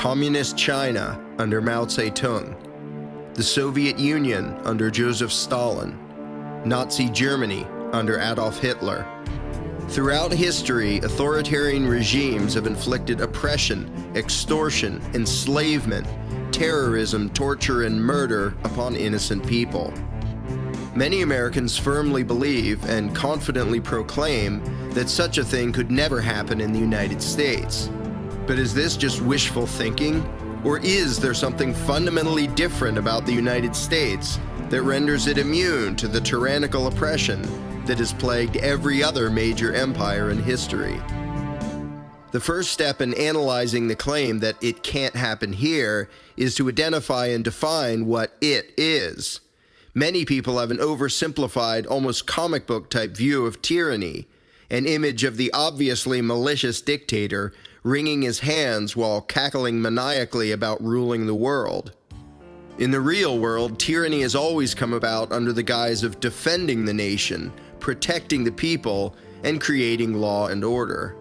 Communist China under Mao Zedong, the Soviet Union under Joseph Stalin, Nazi Germany under Adolf Hitler. Throughout history, authoritarian regimes have inflicted oppression, extortion, enslavement, terrorism, torture, and murder upon innocent people. Many Americans firmly believe and confidently proclaim that such a thing could never happen in the United States. But is this just wishful thinking? Or is there something fundamentally different about the United States that renders it immune to the tyrannical oppression that has plagued every other major empire in history? The first step in analyzing the claim that it can't happen here is to identify and define what it is. Many people have an oversimplified, almost comic book type view of tyranny, an image of the obviously malicious dictator wringing his hands while cackling maniacally about ruling the world. In the real world, tyranny has always come about under the guise of defending the nation, protecting the people, and creating law and order.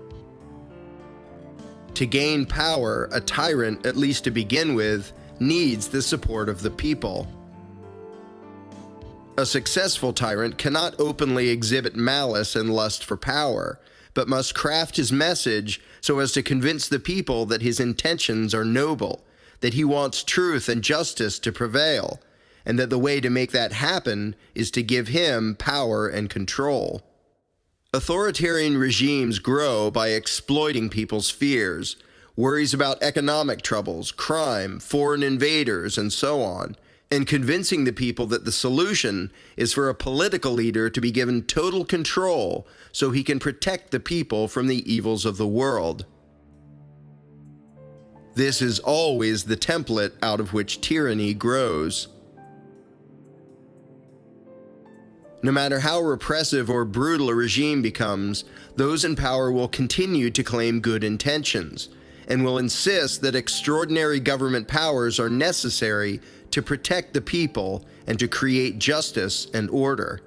To gain power, a tyrant, at least to begin with, needs the support of the people. A successful tyrant cannot openly exhibit malice and lust for power, but must craft his message so as to convince the people that his intentions are noble, that he wants truth and justice to prevail, and that the way to make that happen is to give him power and control. Authoritarian regimes grow by exploiting people's fears, worries about economic troubles, crime, foreign invaders, and so on, and convincing the people that the solution is for a political leader to be given total control so he can protect the people from the evils of the world. This is always the template out of which tyranny grows. No matter how repressive or brutal a regime becomes, those in power will continue to claim good intentions, and will insist that extraordinary government powers are necessary to protect the people and to create justice and order.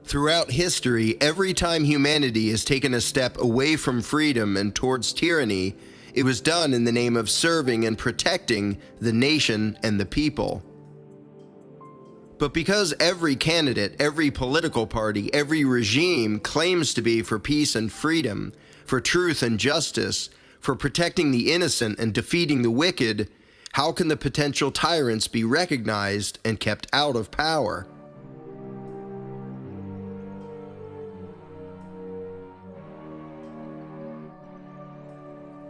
Throughout history, every time humanity has taken a step away from freedom and towards tyranny, it was done in the name of serving and protecting the nation and the people. But because every candidate, every political party, every regime claims to be for peace and freedom, for truth and justice, for protecting the innocent and defeating the wicked, how can the potential tyrants be recognized and kept out of power?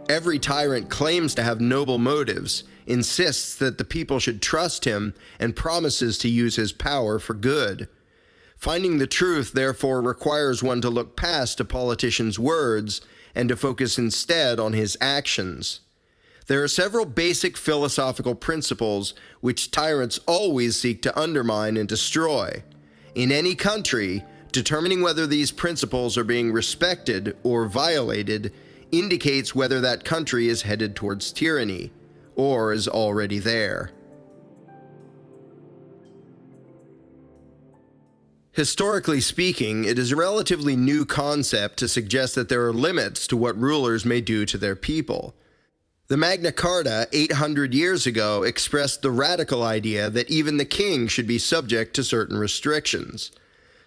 Every tyrant claims to have noble motives, insists that the people should trust him, and promises to use his power for good. Finding the truth, therefore, requires one to look past a politician's words and to focus instead on his actions. There are several basic philosophical principles which tyrants always seek to undermine and destroy. In any country, determining whether these principles are being respected or violated indicates whether that country is headed towards tyranny, or is already there. Historically speaking, it is a relatively new concept to suggest that there are limits to what rulers may do to their people. The Magna Carta 800 years ago expressed the radical idea that even the king should be subject to certain restrictions.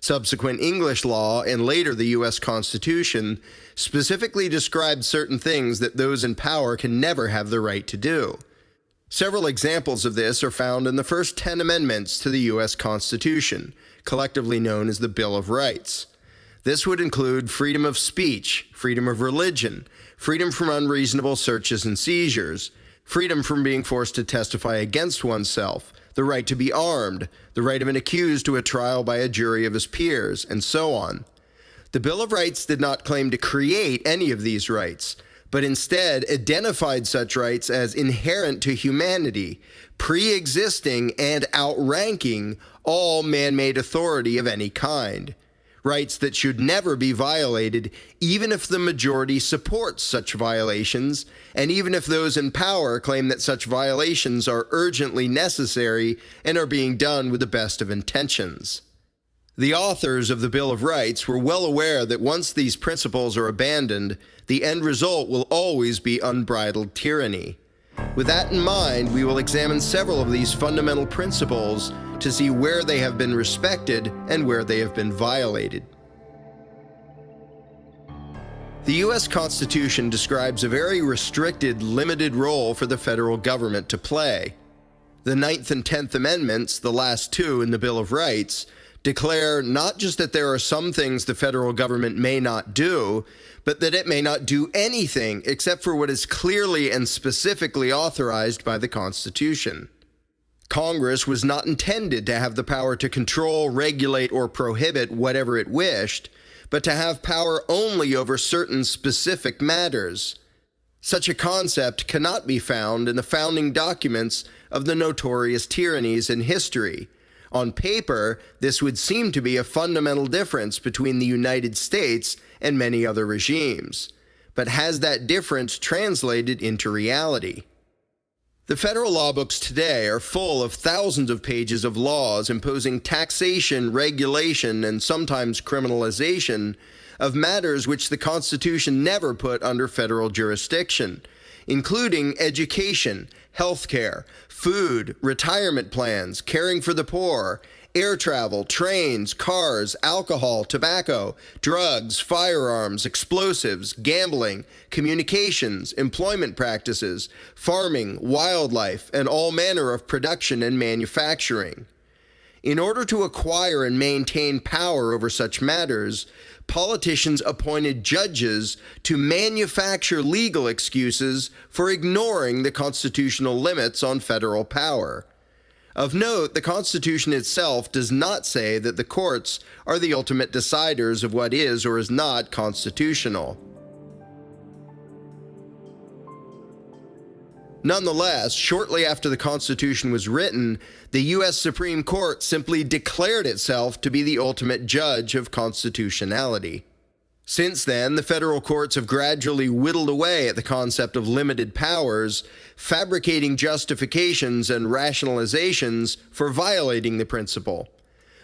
Subsequent English law and later the U.S. Constitution specifically described certain things that those in power can never have the right to do. Several examples of this are found in the first 10 amendments to the U.S. Constitution, collectively known as the Bill of Rights. This would include freedom of speech, freedom of religion, freedom from unreasonable searches and seizures, freedom from being forced to testify against oneself, the right to be armed, the right of an accused to a trial by a jury of his peers, and so on. The Bill of Rights did not claim to create any of these rights, but instead identified such rights as inherent to humanity, pre-existing and outranking all man-made authority of any kind. Rights that should never be violated, even if the majority supports such violations, and even if those in power claim that such violations are urgently necessary and are being done with the best of intentions. The authors of the Bill of Rights were well aware that once these principles are abandoned, the end result will always be unbridled tyranny. With that in mind, we will examine several of these fundamental principles to see where they have been respected and where they have been violated. The U.S. Constitution describes a very restricted, limited role for the federal government to play. The 9th and 10th Amendments, the last two in the Bill of Rights, declare not just that there are some things the federal government may not do, but that it may not do anything except for what is clearly and specifically authorized by the Constitution. Congress was not intended to have the power to control, regulate, or prohibit whatever it wished, but to have power only over certain specific matters. Such a concept cannot be found in the founding documents of the notorious tyrannies in history. On paper, this would seem to be a fundamental difference between the United States and many other regimes. But has that difference translated into reality? The federal law books today are full of thousands of pages of laws imposing taxation, regulation, and sometimes criminalization of matters which the Constitution never put under federal jurisdiction, including education, healthcare, food, retirement plans, caring for the poor, air travel, trains, cars, alcohol, tobacco, drugs, firearms, explosives, gambling, communications, employment practices, farming, wildlife, and all manner of production and manufacturing. In order to acquire and maintain power over such matters, politicians appointed judges to manufacture legal excuses for ignoring the constitutional limits on federal power. Of note, the Constitution itself does not say that the courts are the ultimate deciders of what is or is not constitutional. Nonetheless, shortly after the Constitution was written, the U.S. Supreme Court simply declared itself to be the ultimate judge of constitutionality. Since then, the federal courts have gradually whittled away at the concept of limited powers, fabricating justifications and rationalizations for violating the principle.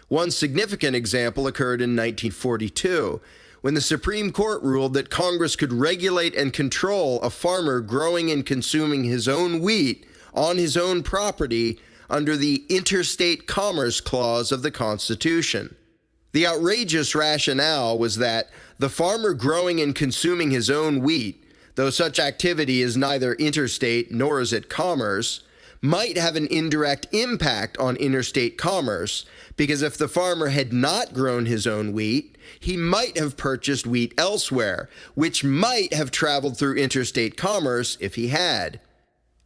One significant example occurred in 1942, when the Supreme Court ruled that Congress could regulate and control a farmer growing and consuming his own wheat on his own property under the Interstate Commerce Clause of the Constitution. The outrageous rationale was that the farmer growing and consuming his own wheat, though such activity is neither interstate nor is it commerce, might have an indirect impact on interstate commerce, because if the farmer had not grown his own wheat, he might have purchased wheat elsewhere, which might have traveled through interstate commerce if he had.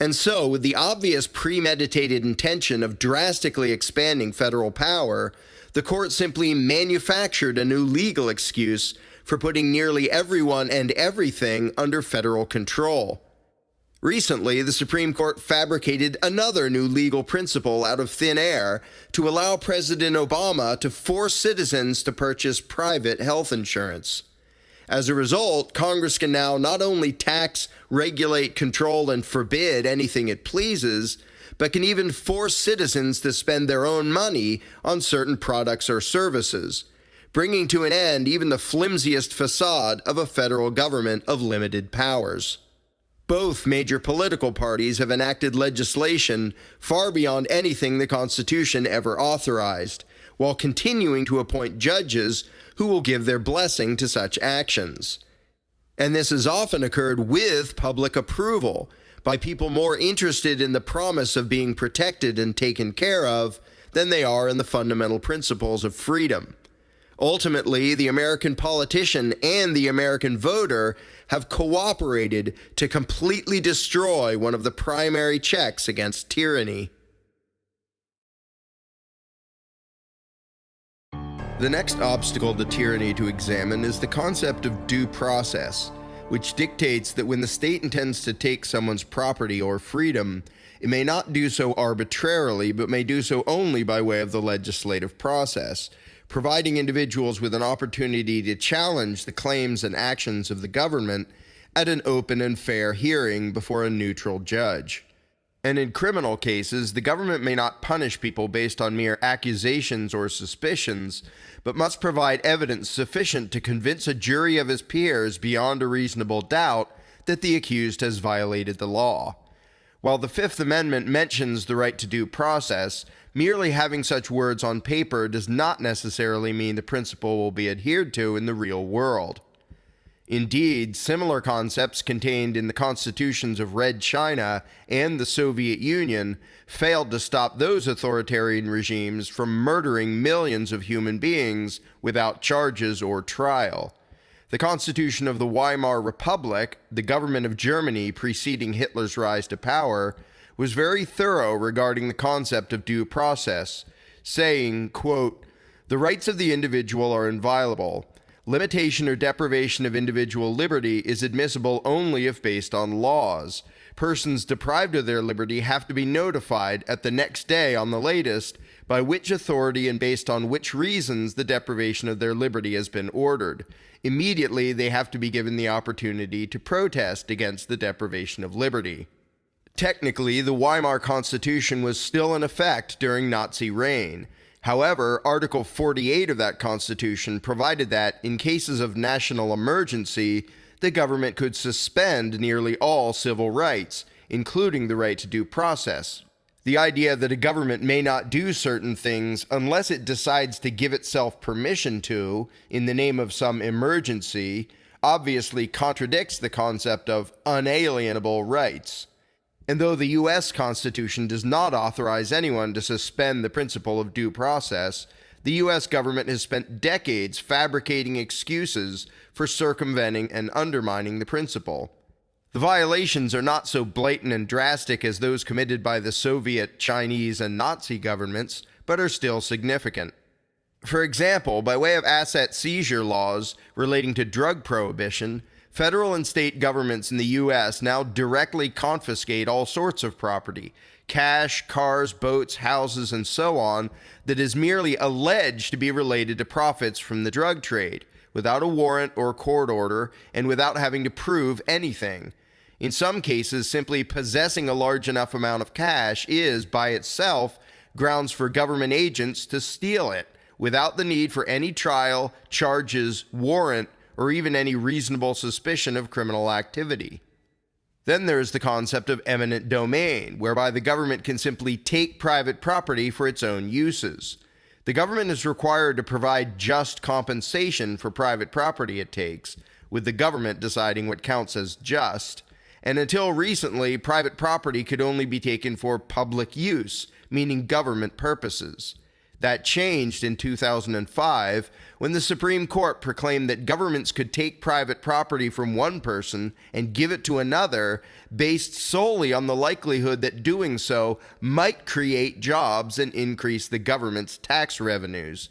And so, with the obvious premeditated intention of drastically expanding federal power, the court simply manufactured a new legal excuse for putting nearly everyone and everything under federal control. Recently, the Supreme Court fabricated another new legal principle out of thin air to allow President Obama to force citizens to purchase private health insurance. As a result, Congress can now not only tax, regulate, control, and forbid anything it pleases, but can even force citizens to spend their own money on certain products or services, bringing to an end even the flimsiest facade of a federal government of limited powers. Both major political parties have enacted legislation far beyond anything the Constitution ever authorized, while continuing to appoint judges who will give their blessing to such actions. And this has often occurred with public approval, by people more interested in the promise of being protected and taken care of than they are in the fundamental principles of freedom. Ultimately, the American politician and the American voter have cooperated to completely destroy one of the primary checks against tyranny. The next obstacle to tyranny to examine is the concept of due process, which dictates that when the state intends to take someone's property or freedom, it may not do so arbitrarily, but may do so only by way of the legislative process, providing individuals with an opportunity to challenge the claims and actions of the government at an open and fair hearing before a neutral judge. And in criminal cases, the government may not punish people based on mere accusations or suspicions, but must provide evidence sufficient to convince a jury of his peers beyond a reasonable doubt that the accused has violated the law. While the Fifth Amendment mentions the right to due process, merely having such words on paper does not necessarily mean the principle will be adhered to in the real world. Indeed, similar concepts contained in the constitutions of Red China and the Soviet Union failed to stop those authoritarian regimes from murdering millions of human beings without charges or trial. The Constitution of the Weimar Republic, the government of Germany preceding Hitler's rise to power, was very thorough regarding the concept of due process, saying, quote, "The rights of the individual are inviolable. Limitation or deprivation of individual liberty is admissible only if based on laws. Persons deprived of their liberty have to be notified at the next day on the latest by which authority and based on which reasons the deprivation of their liberty has been ordered. Immediately, they have to be given the opportunity to protest against the deprivation of liberty." Technically, the Weimar Constitution was still in effect during Nazi reign. However, Article 48 of that Constitution provided that, in cases of national emergency, the government could suspend nearly all civil rights, including the right to due process. The idea that a government may not do certain things unless it decides to give itself permission to, in the name of some emergency, obviously contradicts the concept of unalienable rights. And though the U.S. Constitution does not authorize anyone to suspend the principle of due process, the U.S. government has spent decades fabricating excuses for circumventing and undermining the principle. The violations are not so blatant and drastic as those committed by the Soviet, Chinese, and Nazi governments, but are still significant. For example, by way of asset seizure laws relating to drug prohibition, federal and state governments in the U.S. now directly confiscate all sorts of property, cash, cars, boats, houses, and so on, that is merely alleged to be related to profits from the drug trade, without a warrant or court order, and without having to prove anything. In some cases, simply possessing a large enough amount of cash is, by itself, grounds for government agents to steal it, without the need for any trial, charges, warrant, or even any reasonable suspicion of criminal activity. Then there's the concept of eminent domain, whereby the government can simply take private property for its own uses. The government is required to provide just compensation for private property it takes, with the government deciding what counts as just. And until recently, private property could only be taken for public use, meaning government purposes. That changed in 2005 when the Supreme Court proclaimed that governments could take private property from one person and give it to another based solely on the likelihood that doing so might create jobs and increase the government's tax revenues.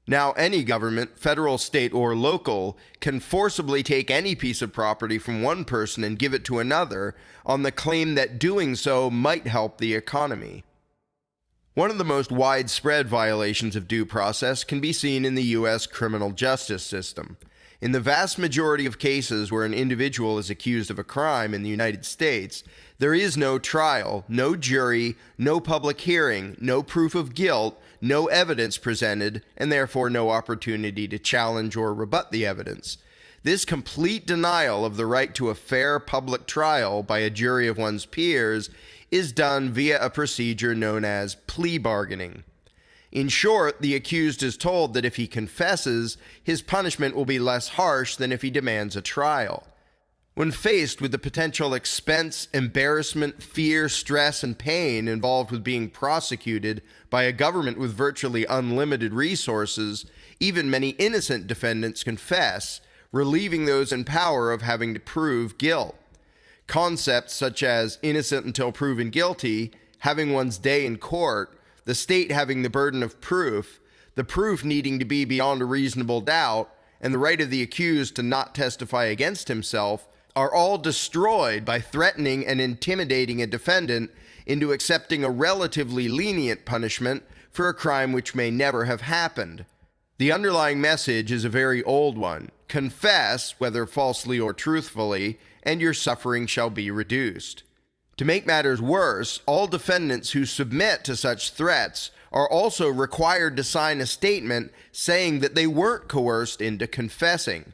Now, any government, federal, state, or local, can forcibly take any piece of property from one person and give it to another on the claim that doing so might help the economy. One of the most widespread violations of due process can be seen in the U.S. criminal justice system. In the vast majority of cases where an individual is accused of a crime in the United States, there is no trial, no jury, no public hearing, no proof of guilt, no evidence presented, and therefore no opportunity to challenge or rebut the evidence. This complete denial of the right to a fair public trial by a jury of one's peers is done via a procedure known as plea bargaining. In short, the accused is told that if he confesses, his punishment will be less harsh than if he demands a trial. When faced with the potential expense, embarrassment, fear, stress, and pain involved with being prosecuted by a government with virtually unlimited resources, even many innocent defendants confess, relieving those in power of having to prove guilt. Concepts such as innocent until proven guilty, having one's day in court, the state having the burden of proof, the proof needing to be beyond a reasonable doubt, and the right of the accused to not testify against himself are all destroyed by threatening and intimidating a defendant into accepting a relatively lenient punishment for a crime which may never have happened. The underlying message is a very old one. Confess, whether falsely or truthfully, and your suffering shall be reduced. To make matters worse, all defendants who submit to such threats are also required to sign a statement saying that they weren't coerced into confessing.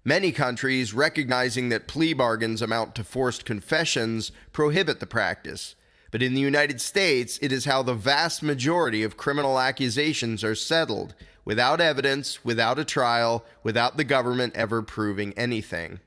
Many countries, recognizing that plea bargains amount to forced confessions, prohibit the practice. But in the United States, it is how the vast majority of criminal accusations are settled, without evidence, without a trial, without the government ever proving anything.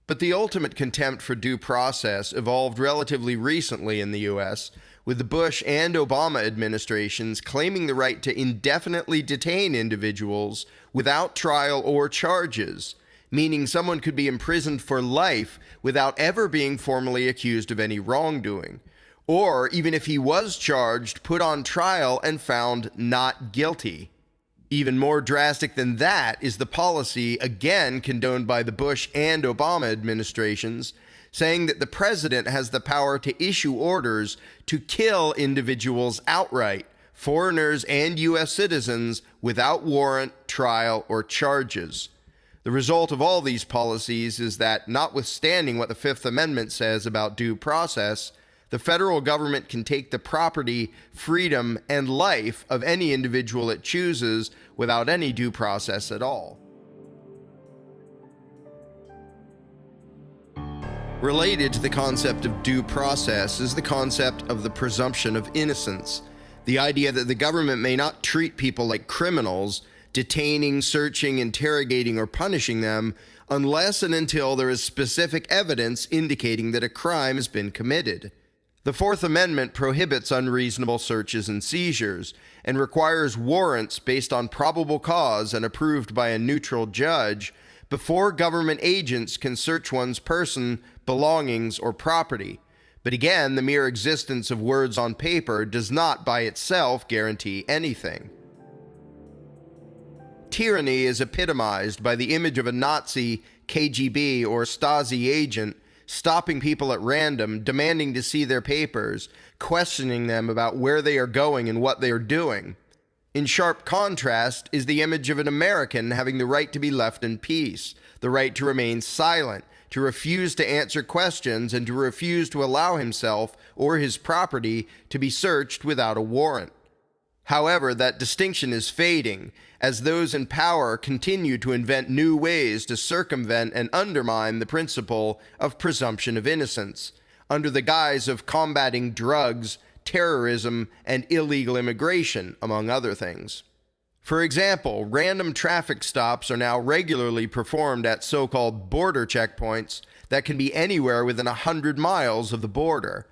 But the ultimate contempt for due process evolved relatively recently in the U.S., with the Bush and Obama administrations claiming the right to indefinitely detain individuals without trial or charges, meaning someone could be imprisoned for life without ever being formally accused of any wrongdoing, or even if he was charged, put on trial and found not guilty. Even more drastic than that is the policy, again condoned by the Bush and Obama administrations, saying that the president has the power to issue orders to kill individuals outright, foreigners and U.S. citizens, without warrant, trial, or charges. The result of all these policies is that, notwithstanding what the Fifth Amendment says about due process, the federal government can take the property, freedom, and life of any individual it chooses without any due process at all. Related to the concept of due process is the concept of the presumption of innocence, the idea that the government may not treat people like criminals, detaining, searching, interrogating, or punishing them unless and until there is specific evidence indicating that a crime has been committed. The Fourth Amendment prohibits unreasonable searches and seizures, and requires warrants based on probable cause and approved by a neutral judge before government agents can search one's person, belongings, or property. But again, the mere existence of words on paper does not by itself guarantee anything. Tyranny is epitomized by the image of a Nazi, KGB, or Stasi agent stopping people at random, demanding to see their papers, questioning them about where they are going and what they are doing. In sharp contrast is the image of an American having the right to be left in peace, the right to remain silent, to refuse to answer questions, and to refuse to allow himself or his property to be searched without a warrant. However, that distinction is fading as those in power continue to invent new ways to circumvent and undermine the principle of presumption of innocence, under the guise of combating drugs, terrorism, and illegal immigration, among other things. For example, random traffic stops are now regularly performed at so-called border checkpoints that can be anywhere within 100 miles of the border.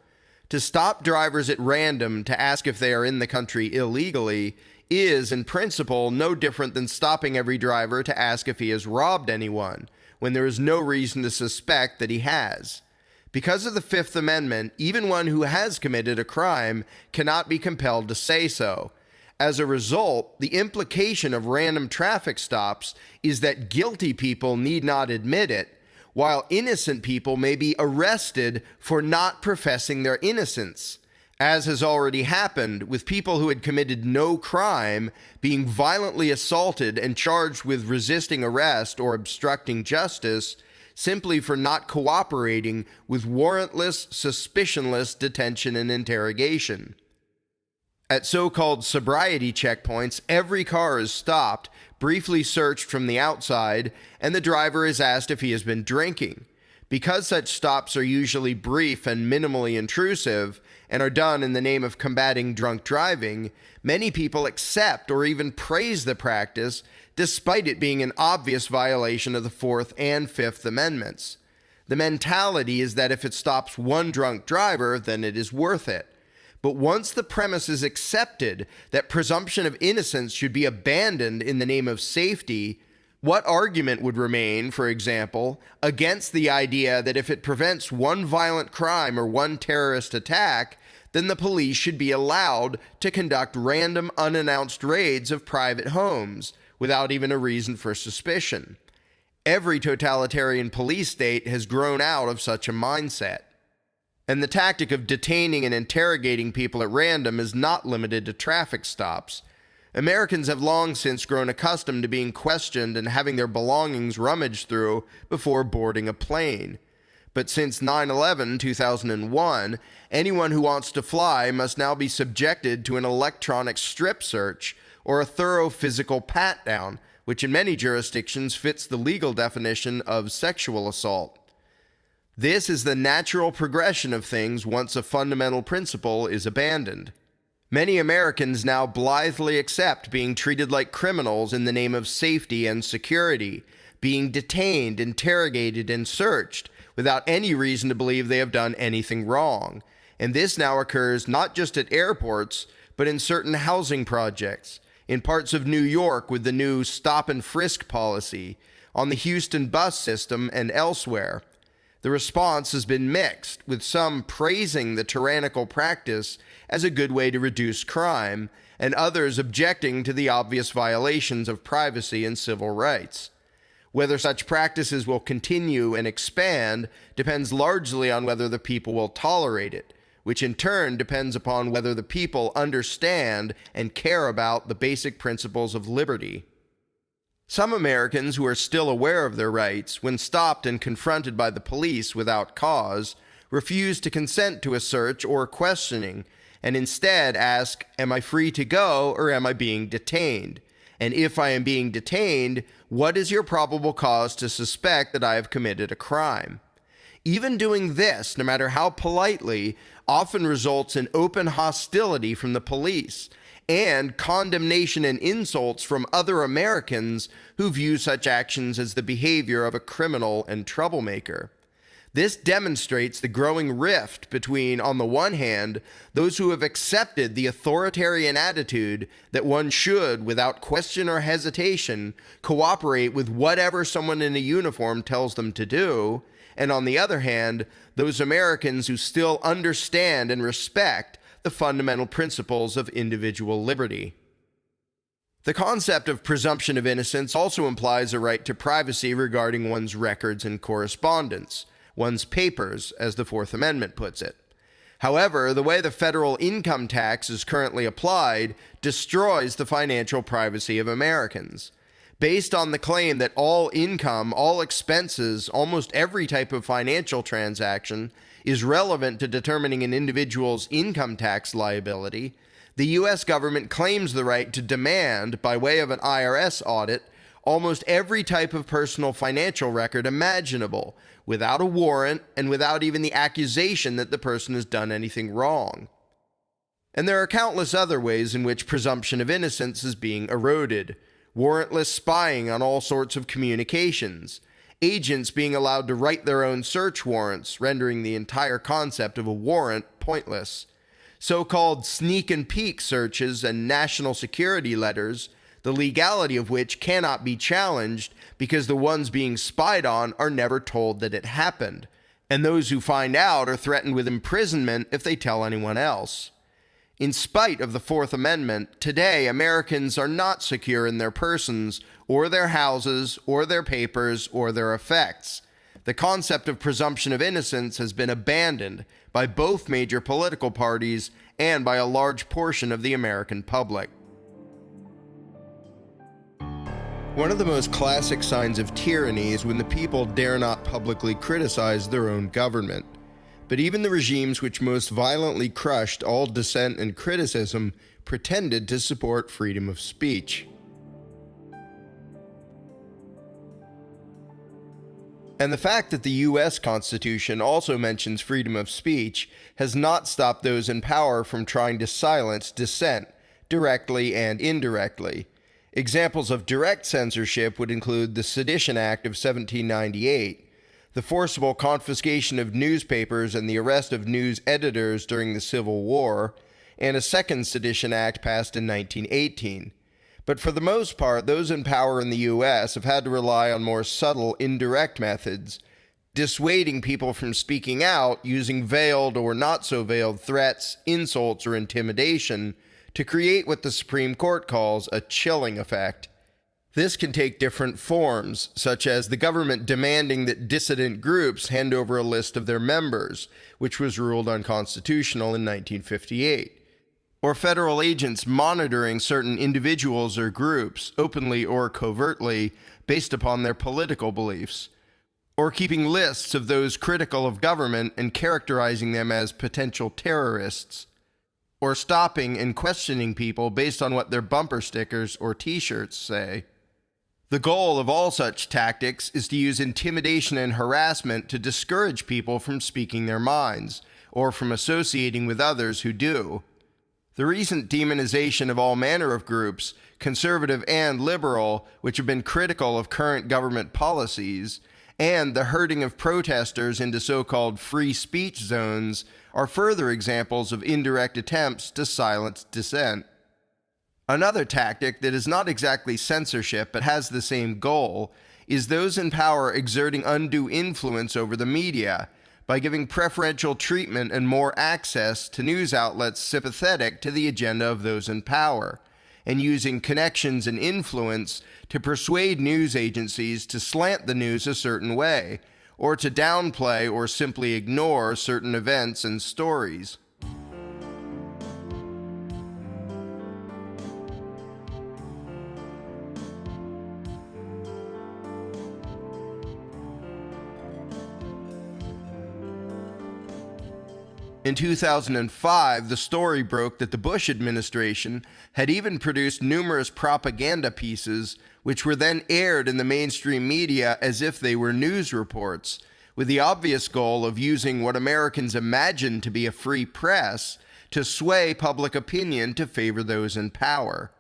To stop drivers at random to ask if they are in the country illegally is, in principle, no different than stopping every driver to ask if he has robbed anyone, when there is no reason to suspect that he has. Because of the Fifth Amendment, even one who has committed a crime cannot be compelled to say so. As a result, the implication of random traffic stops is that guilty people need not admit it, while innocent people may be arrested for not professing their innocence, as has already happened with people who had committed no crime being violently assaulted and charged with resisting arrest or obstructing justice simply for not cooperating with warrantless, suspicionless detention and interrogation. At so-called sobriety checkpoints, every car is stopped, briefly searched from the outside, and the driver is asked if he has been drinking. Because such stops are usually brief and minimally intrusive, and are done in the name of combating drunk driving, many people accept or even praise the practice, despite it being an obvious violation of the Fourth and Fifth Amendments. The mentality is that if it stops one drunk driver, then it is worth it. But once the premise is accepted that presumption of innocence should be abandoned in the name of safety, what argument would remain, for example, against the idea that if it prevents one violent crime or one terrorist attack, then the police should be allowed to conduct random unannounced raids of private homes without even a reason for suspicion? Every totalitarian police state has grown out of such a mindset. And the tactic of detaining and interrogating people at random is not limited to traffic stops. Americans have long since grown accustomed to being questioned and having their belongings rummaged through before boarding a plane. But since 9/11, 2001, anyone who wants to fly must now be subjected to an electronic strip search or a thorough physical pat-down, which in many jurisdictions fits the legal definition of sexual assault. This is the natural progression of things once a fundamental principle is abandoned. Many Americans now blithely accept being treated like criminals in the name of safety and security, being detained, interrogated, and searched without any reason to believe they have done anything wrong. And this now occurs not just at airports, but in certain housing projects, in parts of New York with the new stop and frisk policy, on the Houston bus system, and elsewhere. The response has been mixed, with some praising the tyrannical practice as a good way to reduce crime, and others objecting to the obvious violations of privacy and civil rights. Whether such practices will continue and expand depends largely on whether the people will tolerate it, which in turn depends upon whether the people understand and care about the basic principles of liberty. Some Americans who are still aware of their rights, when stopped and confronted by the police without cause, refuse to consent to a search or questioning, and instead ask, "Am I free to go or am I being detained? And if I am being detained, what is your probable cause to suspect that I have committed a crime?" Even doing this, no matter how politely, often results in open hostility from the police and condemnation and insults from other Americans who view such actions as the behavior of a criminal and troublemaker. This demonstrates the growing rift between, on the one hand, those who have accepted the authoritarian attitude that one should, without question or hesitation, cooperate with whatever someone in a uniform tells them to do, and on the other hand, those Americans who still understand and respect the fundamental principles of individual liberty. The concept of presumption of innocence also implies a right to privacy regarding one's records and correspondence, one's papers, as the Fourth Amendment puts it. However, the way the federal income tax is currently applied destroys the financial privacy of Americans. Based on the claim that all income, all expenses, almost every type of financial transaction is relevant to determining an individual's income tax liability, the U.S. government claims the right to demand, by way of an IRS audit, almost every type of personal financial record imaginable, without a warrant and without even the accusation that the person has done anything wrong. And there are countless other ways in which presumption of innocence is being eroded. Warrantless spying on all sorts of communications, agents being allowed to write their own search warrants, rendering the entire concept of a warrant pointless. So-called sneak and peek searches and national security letters, the legality of which cannot be challenged because the ones being spied on are never told that it happened, and those who find out are threatened with imprisonment if they tell anyone else. In spite of the Fourth Amendment, today Americans are not secure in their persons, or their houses, or their papers, or their effects. The concept of presumption of innocence has been abandoned by both major political parties and by a large portion of the American public. One of the most classic signs of tyranny is when the people dare not publicly criticize their own government. But even the regimes which most violently crushed all dissent and criticism pretended to support freedom of speech. And the fact that the U.S. Constitution also mentions freedom of speech has not stopped those in power from trying to silence dissent, directly and indirectly. Examples of direct censorship would include the Sedition Act of 1798, the forcible confiscation of newspapers and the arrest of news editors during the Civil War, and a second Sedition Act passed in 1918. But for the most part, those in power in the U.S. have had to rely on more subtle, indirect methods, dissuading people from speaking out using veiled or not so veiled threats, insults, or intimidation to create what the Supreme Court calls a chilling effect. This can take different forms, such as the government demanding that dissident groups hand over a list of their members, which was ruled unconstitutional in 1958, or federal agents monitoring certain individuals or groups, openly or covertly, based upon their political beliefs, or keeping lists of those critical of government and characterizing them as potential terrorists, or stopping and questioning people based on what their bumper stickers or t-shirts say. The goal of all such tactics is to use intimidation and harassment to discourage people from speaking their minds, or from associating with others who do. The recent demonization of all manner of groups, conservative and liberal, which have been critical of current government policies, and the herding of protesters into so-called free speech zones are further examples of indirect attempts to silence dissent. Another tactic that is not exactly censorship but has the same goal is those in power exerting undue influence over the media by giving preferential treatment and more access to news outlets sympathetic to the agenda of those in power, and using connections and influence to persuade news agencies to slant the news a certain way, or to downplay or simply ignore certain events and stories. In 2005, the story broke that the Bush administration had even produced numerous propaganda pieces which were then aired in the mainstream media as if they were news reports, with the obvious goal of using what Americans imagine to be a free press to sway public opinion to favor those in power.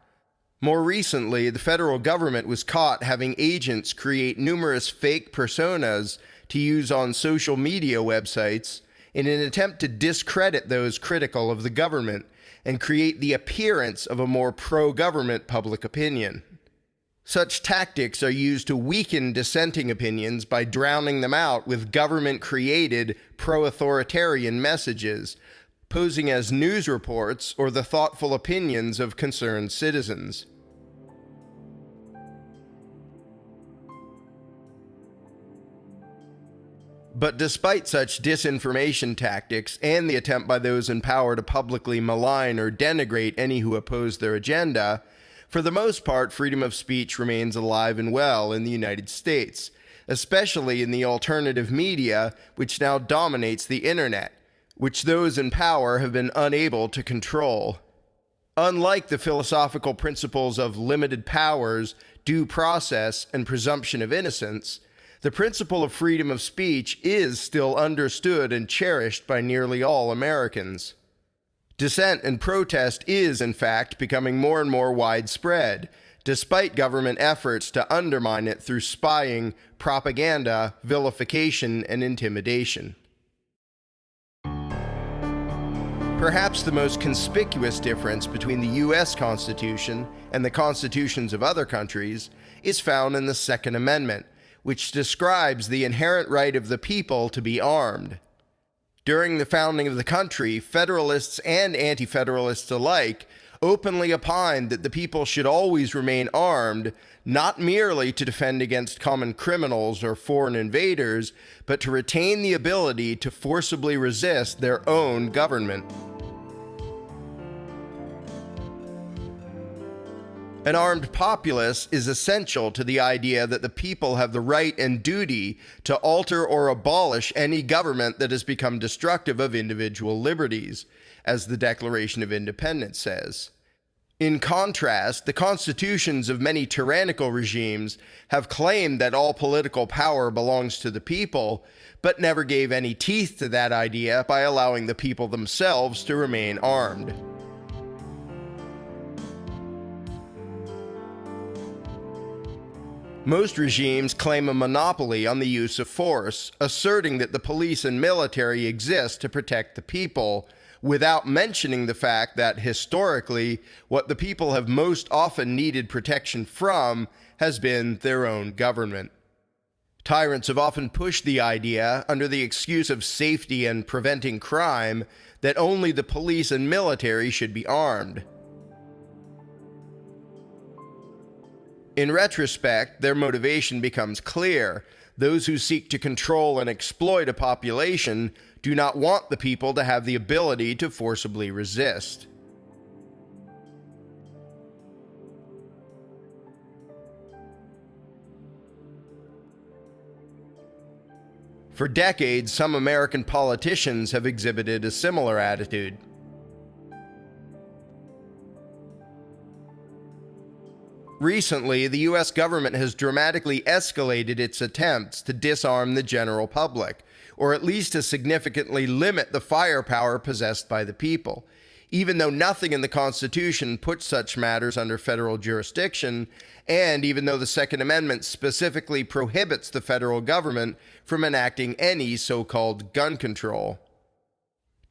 More recently, the federal government was caught having agents create numerous fake personas to use on social media websites in an attempt to discredit those critical of the government and create the appearance of a more pro-government public opinion. Such tactics are used to weaken dissenting opinions by drowning them out with government-created pro-authoritarian messages, posing as news reports or the thoughtful opinions of concerned citizens. But despite such disinformation tactics and the attempt by those in power to publicly malign or denigrate any who oppose their agenda, for the most part, freedom of speech remains alive and well in the United States, especially in the alternative media, which now dominates the internet, which those in power have been unable to control. Unlike the philosophical principles of limited powers, due process, and presumption of innocence, the principle of freedom of speech is still understood and cherished by nearly all Americans. Dissent and protest is, in fact, becoming more and more widespread, despite government efforts to undermine it through spying, propaganda, vilification, and intimidation. Perhaps the most conspicuous difference between the U.S. Constitution and the constitutions of other countries is found in the Second Amendment, which describes the inherent right of the people to be armed. During the founding of the country, Federalists and Anti-Federalists alike openly opined that the people should always remain armed, not merely to defend against common criminals or foreign invaders, but to retain the ability to forcibly resist their own government. An armed populace is essential to the idea that the people have the right and duty to alter or abolish any government that has become destructive of individual liberties, as the Declaration of Independence says. In contrast, the constitutions of many tyrannical regimes have claimed that all political power belongs to the people, but never gave any teeth to that idea by allowing the people themselves to remain armed. Most regimes claim a monopoly on the use of force, asserting that the police and military exist to protect the people, without mentioning the fact that, historically, what the people have most often needed protection from has been their own government. Tyrants have often pushed the idea, under the excuse of safety and preventing crime, that only the police and military should be armed. In retrospect, their motivation becomes clear. Those who seek to control and exploit a population do not want the people to have the ability to forcibly resist. For decades, some American politicians have exhibited a similar attitude. Recently, the US government has dramatically escalated its attempts to disarm the general public, or at least to significantly limit the firepower possessed by the people. Even though nothing in the Constitution puts such matters under federal jurisdiction, and even though the Second Amendment specifically prohibits the federal government from enacting any so-called gun control.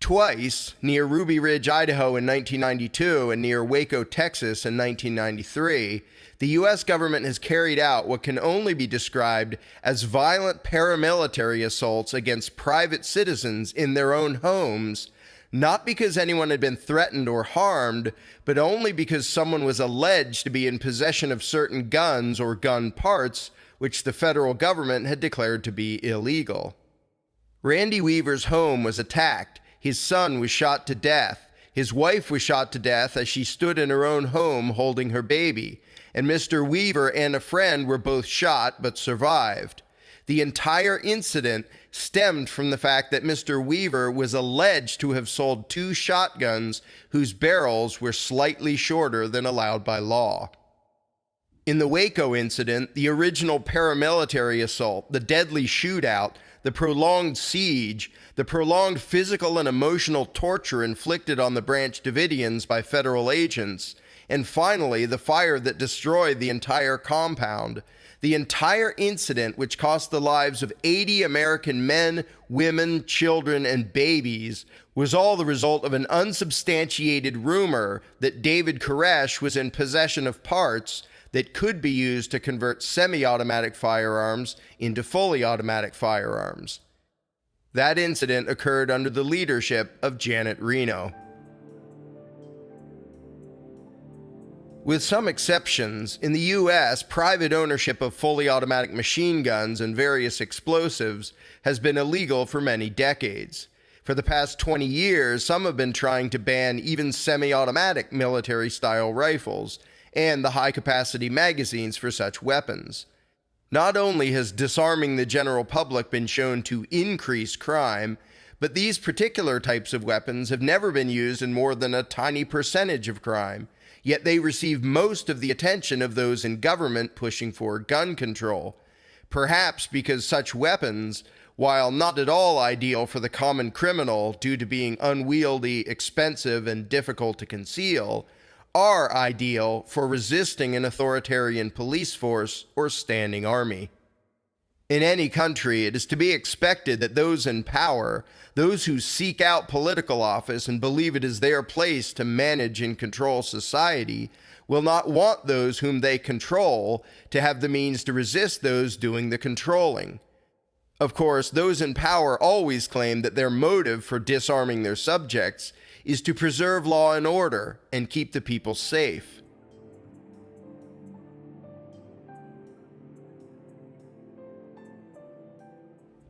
Twice, near Ruby Ridge, Idaho in 1992 and near Waco, Texas in 1993, the U.S. government has carried out what can only be described as violent paramilitary assaults against private citizens in their own homes, not because anyone had been threatened or harmed, but only because someone was alleged to be in possession of certain guns or gun parts, which the federal government had declared to be illegal. Randy Weaver's home was attacked. His son was shot to death. His wife was shot to death as she stood in her own home holding her baby. And Mr. Weaver and a friend were both shot but survived. The entire incident stemmed from the fact that Mr. Weaver was alleged to have sold 2 shotguns whose barrels were slightly shorter than allowed by law. In the Waco incident, the original paramilitary assault, the deadly shootout, the prolonged siege, the prolonged physical and emotional torture inflicted on the Branch Davidians by federal agents, and finally the fire that destroyed the entire compound, the entire incident, which cost the lives of 80 American men, women, children, and babies, was all the result of an unsubstantiated rumor that David Koresh was in possession of parts that could be used to convert semi-automatic firearms into fully automatic firearms. That incident occurred under the leadership of Janet Reno. With some exceptions, in the U.S., private ownership of fully automatic machine guns and various explosives has been illegal for many decades. For the past 20 years, some have been trying to ban even semi-automatic military-style rifles and the high-capacity magazines for such weapons. Not only has disarming the general public been shown to increase crime, but these particular types of weapons have never been used in more than a tiny percentage of crime, yet they receive most of the attention of those in government pushing for gun control. Perhaps because such weapons, while not at all ideal for the common criminal due to being unwieldy, expensive, and difficult to conceal, are ideal for resisting an authoritarian police force or standing army. In any country, it is to be expected that those in power, those who seek out political office and believe it is their place to manage and control society, will not want those whom they control to have the means to resist those doing the controlling. Of course, those in power always claim that their motive for disarming their subjects is to preserve law and order and keep the people safe.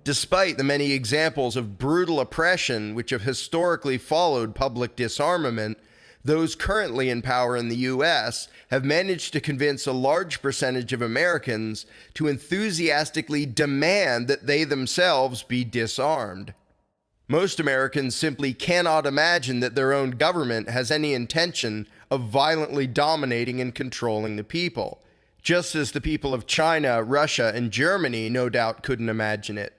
Despite the many examples of brutal oppression which have historically followed public disarmament, those currently in power in the U.S. have managed to convince a large percentage of Americans to enthusiastically demand that they themselves be disarmed. Most Americans simply cannot imagine that their own government has any intention of violently dominating and controlling the people, just as the people of China, Russia, and Germany no doubt couldn't imagine it.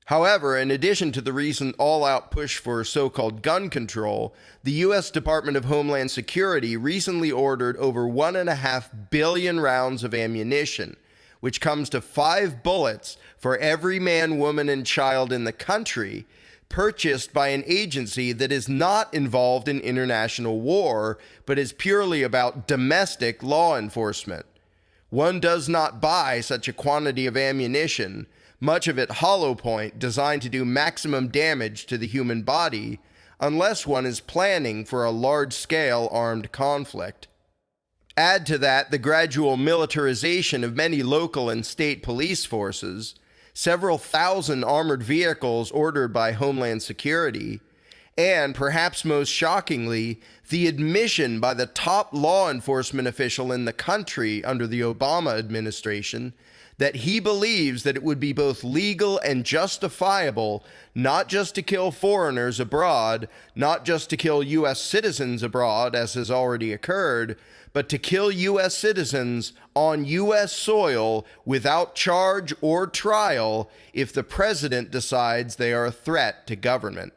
However, in addition to the recent all-out push for so-called gun control, the U.S. Department of Homeland Security recently ordered over 1.5 billion rounds of ammunition, which comes to 5 bullets for every man, woman, and child in the country, purchased by an agency that is not involved in international war, but is purely about domestic law enforcement. One does not buy such a quantity of ammunition, much of it hollow point designed to do maximum damage to the human body, unless one is planning for a large-scale armed conflict. Add to that the gradual militarization of many local and state police forces, several thousand armored vehicles ordered by Homeland Security, and, perhaps most shockingly, the admission by the top law enforcement official in the country under the Obama administration that he believes that it would be both legal and justifiable not just to kill foreigners abroad, not just to kill U.S. citizens abroad, as has already occurred, but to kill U.S. citizens on U.S. soil without charge or trial if the president decides they are a threat to government.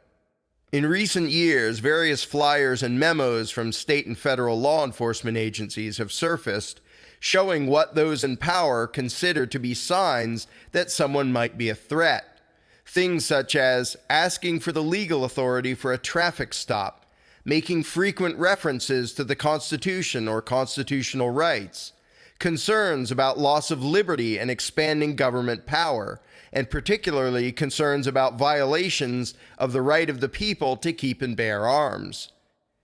In recent years, various flyers and memos from state and federal law enforcement agencies have surfaced showing what those in power consider to be signs that someone might be a threat. Things such as asking for the legal authority for a traffic stop, making frequent references to the Constitution or constitutional rights, concerns about loss of liberty and expanding government power, and particularly concerns about violations of the right of the people to keep and bear arms.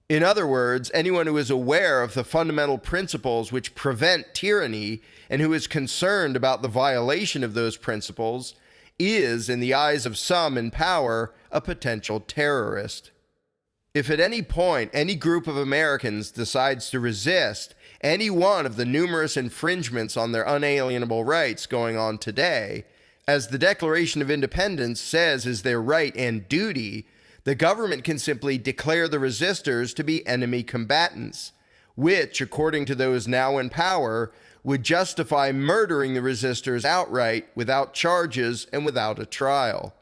In other words, anyone who is aware of the fundamental principles which prevent tyranny and who is concerned about the violation of those principles is, in the eyes of some in power, a potential terrorist. If at any point any group of Americans decides to resist any one of the numerous infringements on their unalienable rights going on today, as the Declaration of Independence says is their right and duty, the government can simply declare the resistors to be enemy combatants, which, according to those now in power, would justify murdering the resistors outright without charges and without a trial.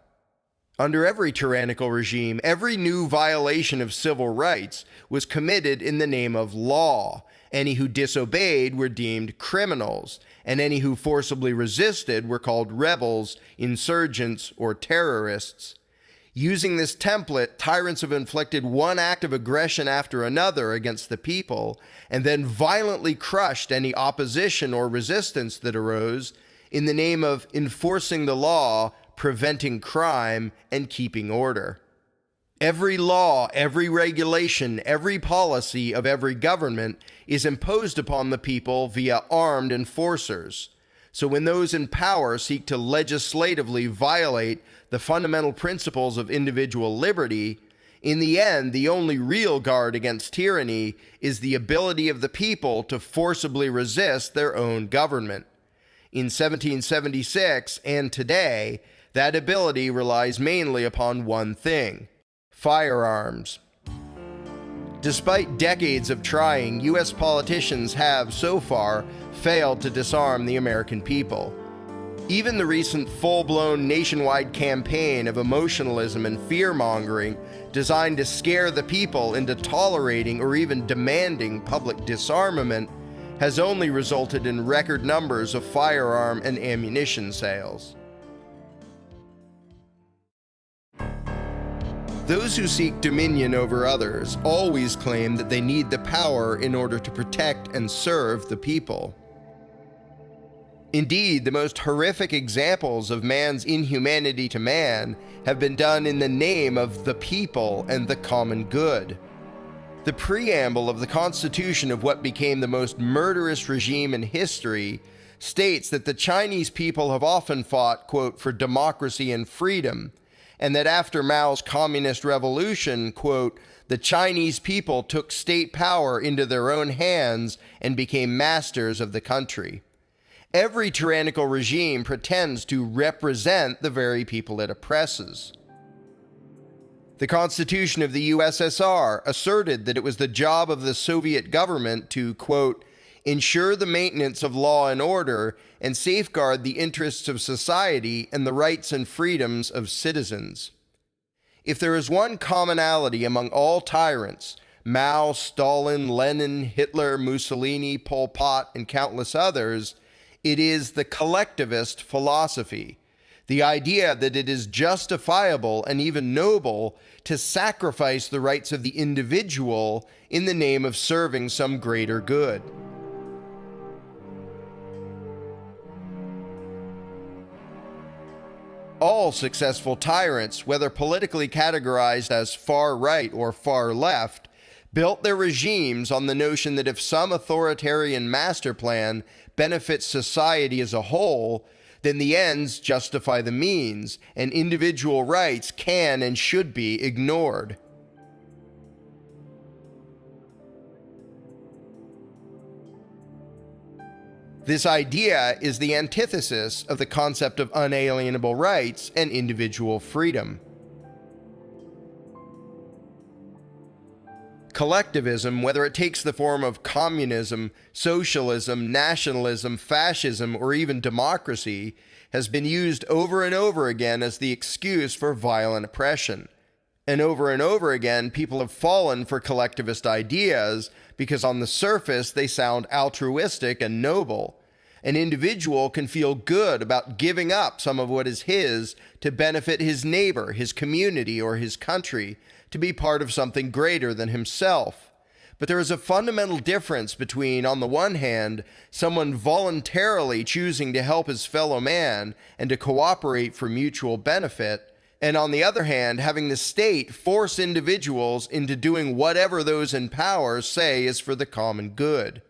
Under every tyrannical regime, every new violation of civil rights was committed in the name of law. Any who disobeyed were deemed criminals, and any who forcibly resisted were called rebels, insurgents, or terrorists. Using this template, tyrants have inflicted one act of aggression after another against the people, and then violently crushed any opposition or resistance that arose in the name of enforcing the law, preventing crime, and keeping order. Every law, every regulation, every policy of every government is imposed upon the people via armed enforcers. So when those in power seek to legislatively violate the fundamental principles of individual liberty, in the end, the only real guard against tyranny is the ability of the people to forcibly resist their own government. In 1776 and today, that ability relies mainly upon one thing: firearms. Despite decades of trying, U.S. politicians have, so far, failed to disarm the American people. Even the recent full-blown nationwide campaign of emotionalism and fear-mongering designed to scare the people into tolerating or even demanding public disarmament has only resulted in record numbers of firearm and ammunition sales. Those who seek dominion over others always claim that they need the power in order to protect and serve the people. Indeed, the most horrific examples of man's inhumanity to man have been done in the name of the people and the common good. The preamble of the Constitution of what became the most murderous regime in history states that the Chinese people have often fought, quote, for democracy and freedom, and that after Mao's communist revolution, quote, the Chinese people took state power into their own hands and became masters of the country. Every tyrannical regime pretends to represent the very people it oppresses. The Constitution of the USSR asserted that it was the job of the Soviet government to, quote, ensure the maintenance of law and order and safeguard the interests of society and the rights and freedoms of citizens. If there is one commonality among all tyrants, Mao, Stalin, Lenin, Hitler, Mussolini, Pol Pot, and countless others, it is the collectivist philosophy, the idea that it is justifiable and even noble to sacrifice the rights of the individual in the name of serving some greater good. All successful tyrants, whether politically categorized as far right or far left, built their regimes on the notion that if some authoritarian master plan benefits society as a whole, then the ends justify the means, and individual rights can and should be ignored. This idea is the antithesis of the concept of unalienable rights and individual freedom. Collectivism, whether it takes the form of communism, socialism, nationalism, fascism, or even democracy, has been used over and over again as the excuse for violent oppression. And over again, people have fallen for collectivist ideas because on the surface they sound altruistic and noble. An individual can feel good about giving up some of what is his to benefit his neighbor, his community, or his country, to be part of something greater than himself. But there is a fundamental difference between, on the one hand, someone voluntarily choosing to help his fellow man and to cooperate for mutual benefit, and on the other hand, having the state force individuals into doing whatever those in power say is for the common good.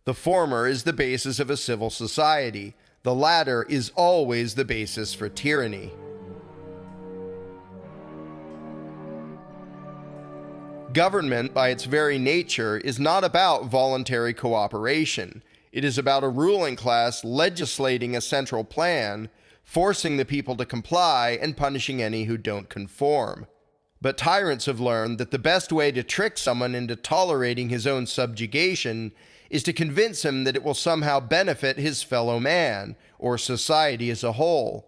The former is the basis of a civil society. The latter is always the basis for tyranny. Government, by its very nature, is not about voluntary cooperation. It is about a ruling class legislating a central plan, forcing the people to comply and punishing any who don't conform. But tyrants have learned that the best way to trick someone into tolerating his own subjugation is to convince him that it will somehow benefit his fellow man, or society as a whole.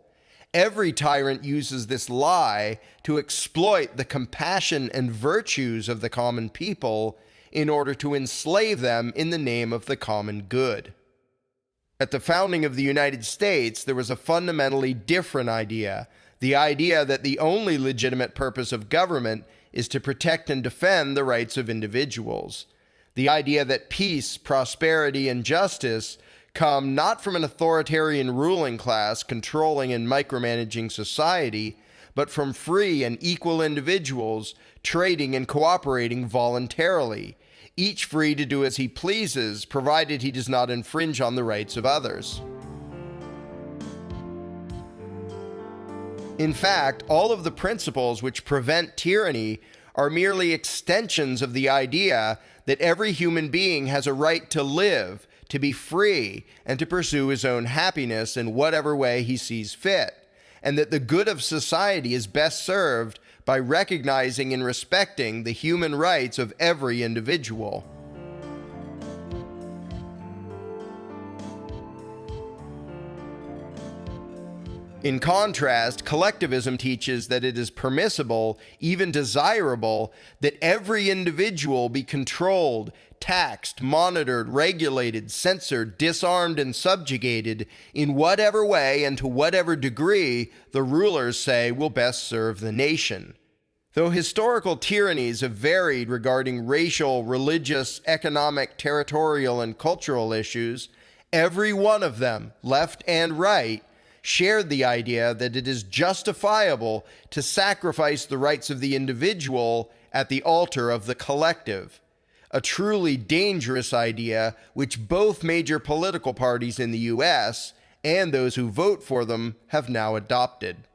Every tyrant uses this lie to exploit the compassion and virtues of the common people in order to enslave them in the name of the common good. At the founding of the United States, there was a fundamentally different idea, the idea that the only legitimate purpose of government is to protect and defend the rights of individuals. The idea that peace, prosperity, and justice come not from an authoritarian ruling class controlling and micromanaging society, but from free and equal individuals trading and cooperating voluntarily, each free to do as he pleases, provided he does not infringe on the rights of others. In fact, all of the principles which prevent tyranny are merely extensions of the idea that every human being has a right to live, to be free, and to pursue his own happiness in whatever way he sees fit, and that the good of society is best served by recognizing and respecting the human rights of every individual. In contrast, collectivism teaches that it is permissible, even desirable, that every individual be controlled, taxed, monitored, regulated, censored, disarmed, and subjugated in whatever way and to whatever degree the rulers say will best serve the nation. Though historical tyrannies have varied regarding racial, religious, economic, territorial, and cultural issues, every one of them, left and right, shared the idea that it is justifiable to sacrifice the rights of the individual at the altar of the collective, a truly dangerous idea which both major political parties in the U.S. and those who vote for them have now adopted.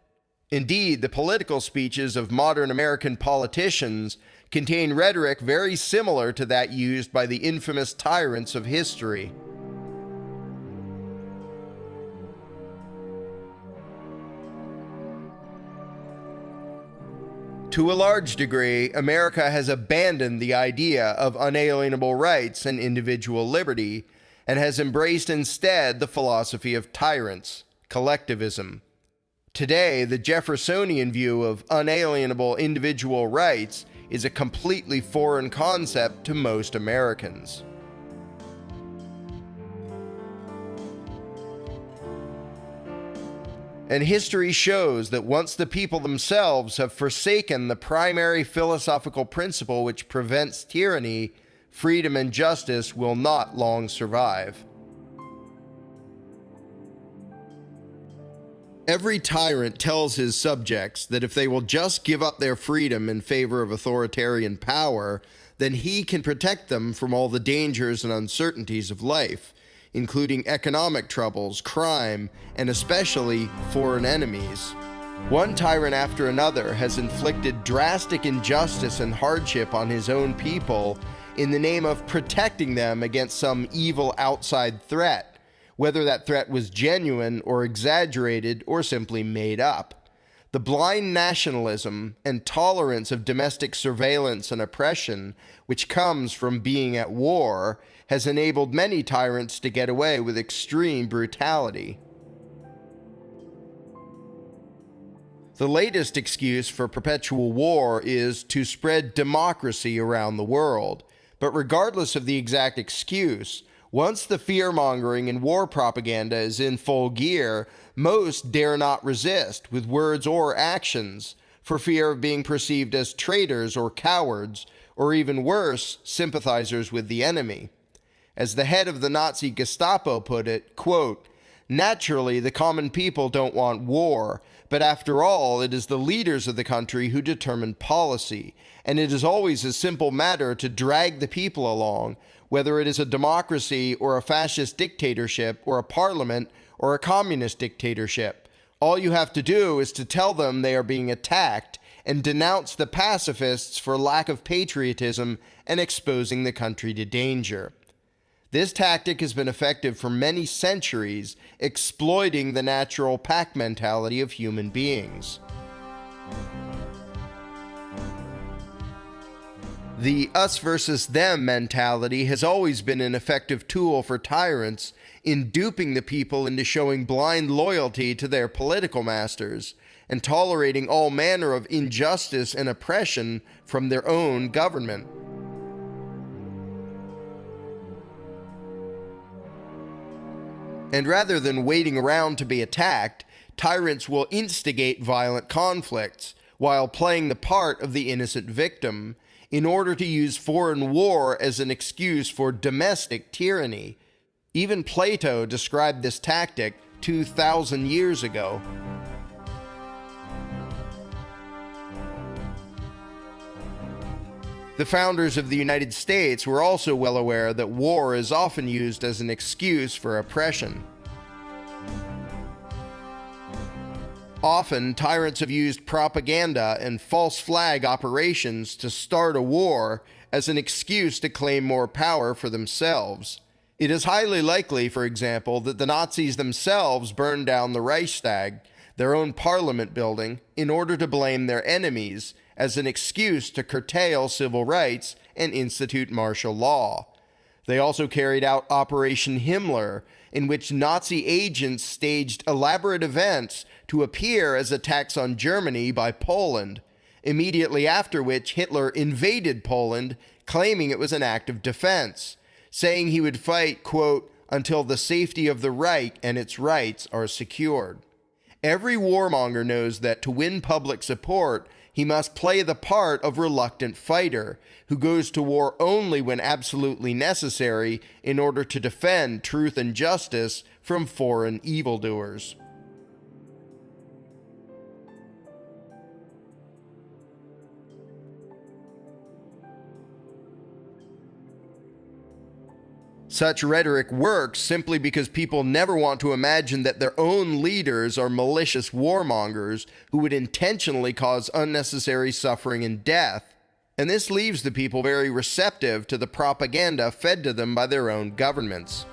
Indeed, the political speeches of modern American politicians contain rhetoric very similar to that used by the infamous tyrants of history. To a large degree, America has abandoned the idea of unalienable rights and individual liberty, and has embraced instead the philosophy of tyrants, collectivism. Today, the Jeffersonian view of unalienable individual rights is a completely foreign concept to most Americans. And history shows that once the people themselves have forsaken the primary philosophical principle which prevents tyranny, freedom and justice will not long survive. Every tyrant tells his subjects that if they will just give up their freedom in favor of authoritarian power, then he can protect them from all the dangers and uncertainties of life, including economic troubles, crime, and especially foreign enemies. One tyrant after another has inflicted drastic injustice and hardship on his own people in the name of protecting them against some evil outside threat, whether that threat was genuine or exaggerated or simply made up. The blind nationalism and tolerance of domestic surveillance and oppression, which comes from being at war, has enabled many tyrants to get away with extreme brutality. The latest excuse for perpetual war is to spread democracy around the world. But regardless of the exact excuse, once the fear-mongering and war propaganda is in full gear, most dare not resist with words or actions, for fear of being perceived as traitors or cowards, or even worse, sympathizers with the enemy. As the head of the Nazi Gestapo put it, quote, "Naturally, the common people don't want war, but after all, it is the leaders of the country who determine policy, and it is always a simple matter to drag the people along, whether it is a democracy or a fascist dictatorship or a parliament or a communist dictatorship. All you have to do is to tell them they are being attacked and denounce the pacifists for lack of patriotism and exposing the country to danger." This tactic has been effective for many centuries, exploiting the natural pack mentality of human beings. The us versus them mentality has always been an effective tool for tyrants in duping the people into showing blind loyalty to their political masters and tolerating all manner of injustice and oppression from their own government. And rather than waiting around to be attacked, tyrants will instigate violent conflicts while playing the part of the innocent victim in order to use foreign war as an excuse for domestic tyranny. Even Plato described this tactic 2,000 years ago. The founders of the United States were also well aware that war is often used as an excuse for oppression. Often, tyrants have used propaganda and false flag operations to start a war as an excuse to claim more power for themselves. It is highly likely, for example, that the Nazis themselves burned down the Reichstag, their own parliament building, in order to blame their enemies as an excuse to curtail civil rights and institute martial law. They also carried out Operation Himmler, in which Nazi agents staged elaborate events to appear as attacks on Germany by Poland, immediately after which Hitler invaded Poland, claiming it was an act of defense, saying he would fight, quote, "until the safety of the Reich and its rights are secured." Every warmonger knows that to win public support, he must play the part of reluctant fighter, who goes to war only when absolutely necessary in order to defend truth and justice from foreign evildoers. Such rhetoric works simply because people never want to imagine that their own leaders are malicious warmongers who would intentionally cause unnecessary suffering and death, and this leaves the people very receptive to the propaganda fed to them by their own governments.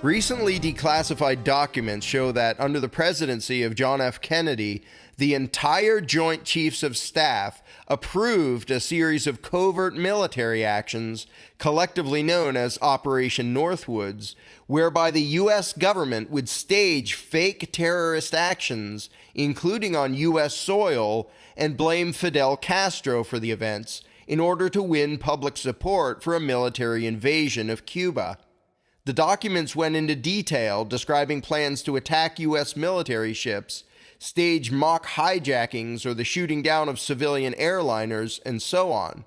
Recently declassified documents show that under the presidency of John F. Kennedy, the entire Joint Chiefs of Staff approved a series of covert military actions, collectively known as Operation Northwoods, whereby the U.S. government would stage fake terrorist actions, including on U.S. soil, and blame Fidel Castro for the events in order to win public support for a military invasion of Cuba. The documents went into detail describing plans to attack U.S. military ships, stage mock hijackings or the shooting down of civilian airliners, and so on.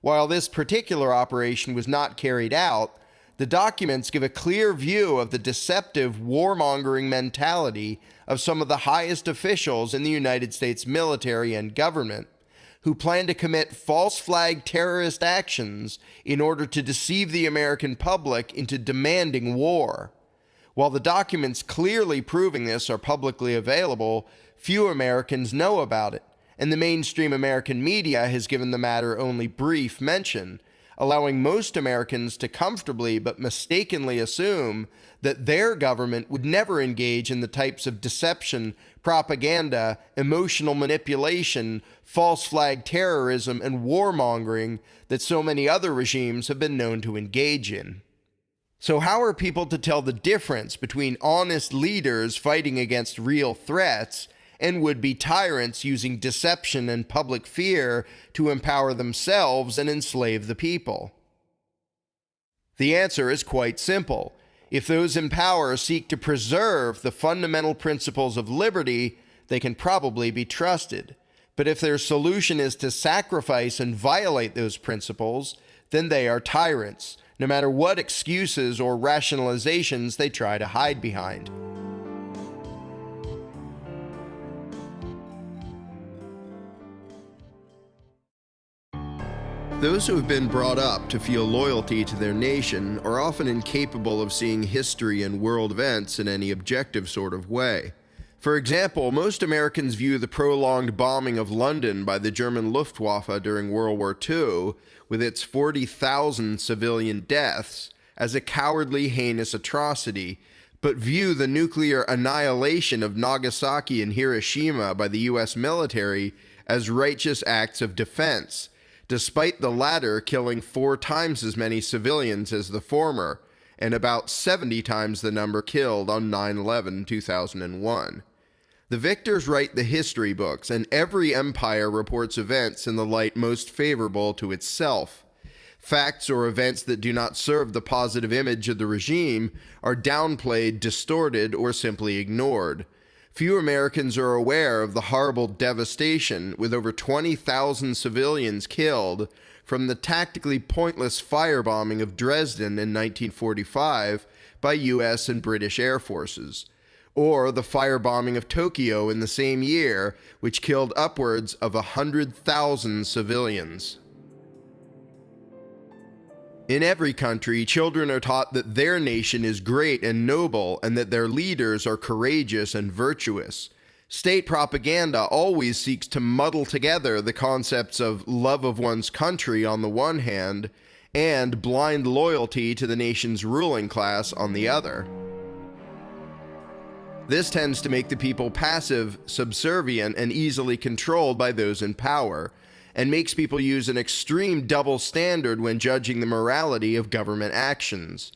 While this particular operation was not carried out, the documents give a clear view of the deceptive warmongering mentality of some of the highest officials in the United States military and government, who plan to commit false flag terrorist actions in order to deceive the American public into demanding war. While the documents clearly proving this are publicly available, few Americans know about it, and the mainstream American media has given the matter only brief mention, allowing most Americans to comfortably but mistakenly assume that their government would never engage in the types of deception, propaganda, emotional manipulation, false flag terrorism, and warmongering that so many other regimes have been known to engage in. So how are people to tell the difference between honest leaders fighting against real threats and would-be tyrants using deception and public fear to empower themselves and enslave the people? The answer is quite simple. If those in power seek to preserve the fundamental principles of liberty, they can probably be trusted. But if their solution is to sacrifice and violate those principles, then they are tyrants, no matter what excuses or rationalizations they try to hide behind. Those who have been brought up to feel loyalty to their nation are often incapable of seeing history and world events in any objective sort of way. For example, most Americans view the prolonged bombing of London by the German Luftwaffe during World War II, with its 40,000 civilian deaths, as a cowardly, heinous atrocity, but view the nuclear annihilation of Nagasaki and Hiroshima by the US military as righteous acts of defense, despite the latter killing 4 times as many civilians as the former, and about 70 times the number killed on 9/11/2001. The victors write the history books, and every empire reports events in the light most favorable to itself. Facts or events that do not serve the positive image of the regime are downplayed, distorted, or simply ignored. Few Americans are aware of the horrible devastation, with over 20,000 civilians killed, from the tactically pointless firebombing of Dresden in 1945 by US and British air forces, or the firebombing of Tokyo in the same year, which killed upwards of 100,000 civilians. In every country, children are taught that their nation is great and noble and that their leaders are courageous and virtuous. State propaganda always seeks to muddle together the concepts of love of one's country on the one hand and blind loyalty to the nation's ruling class on the other. This tends to make the people passive, subservient, and easily controlled by those in power, and makes people use an extreme double standard when judging the morality of government actions.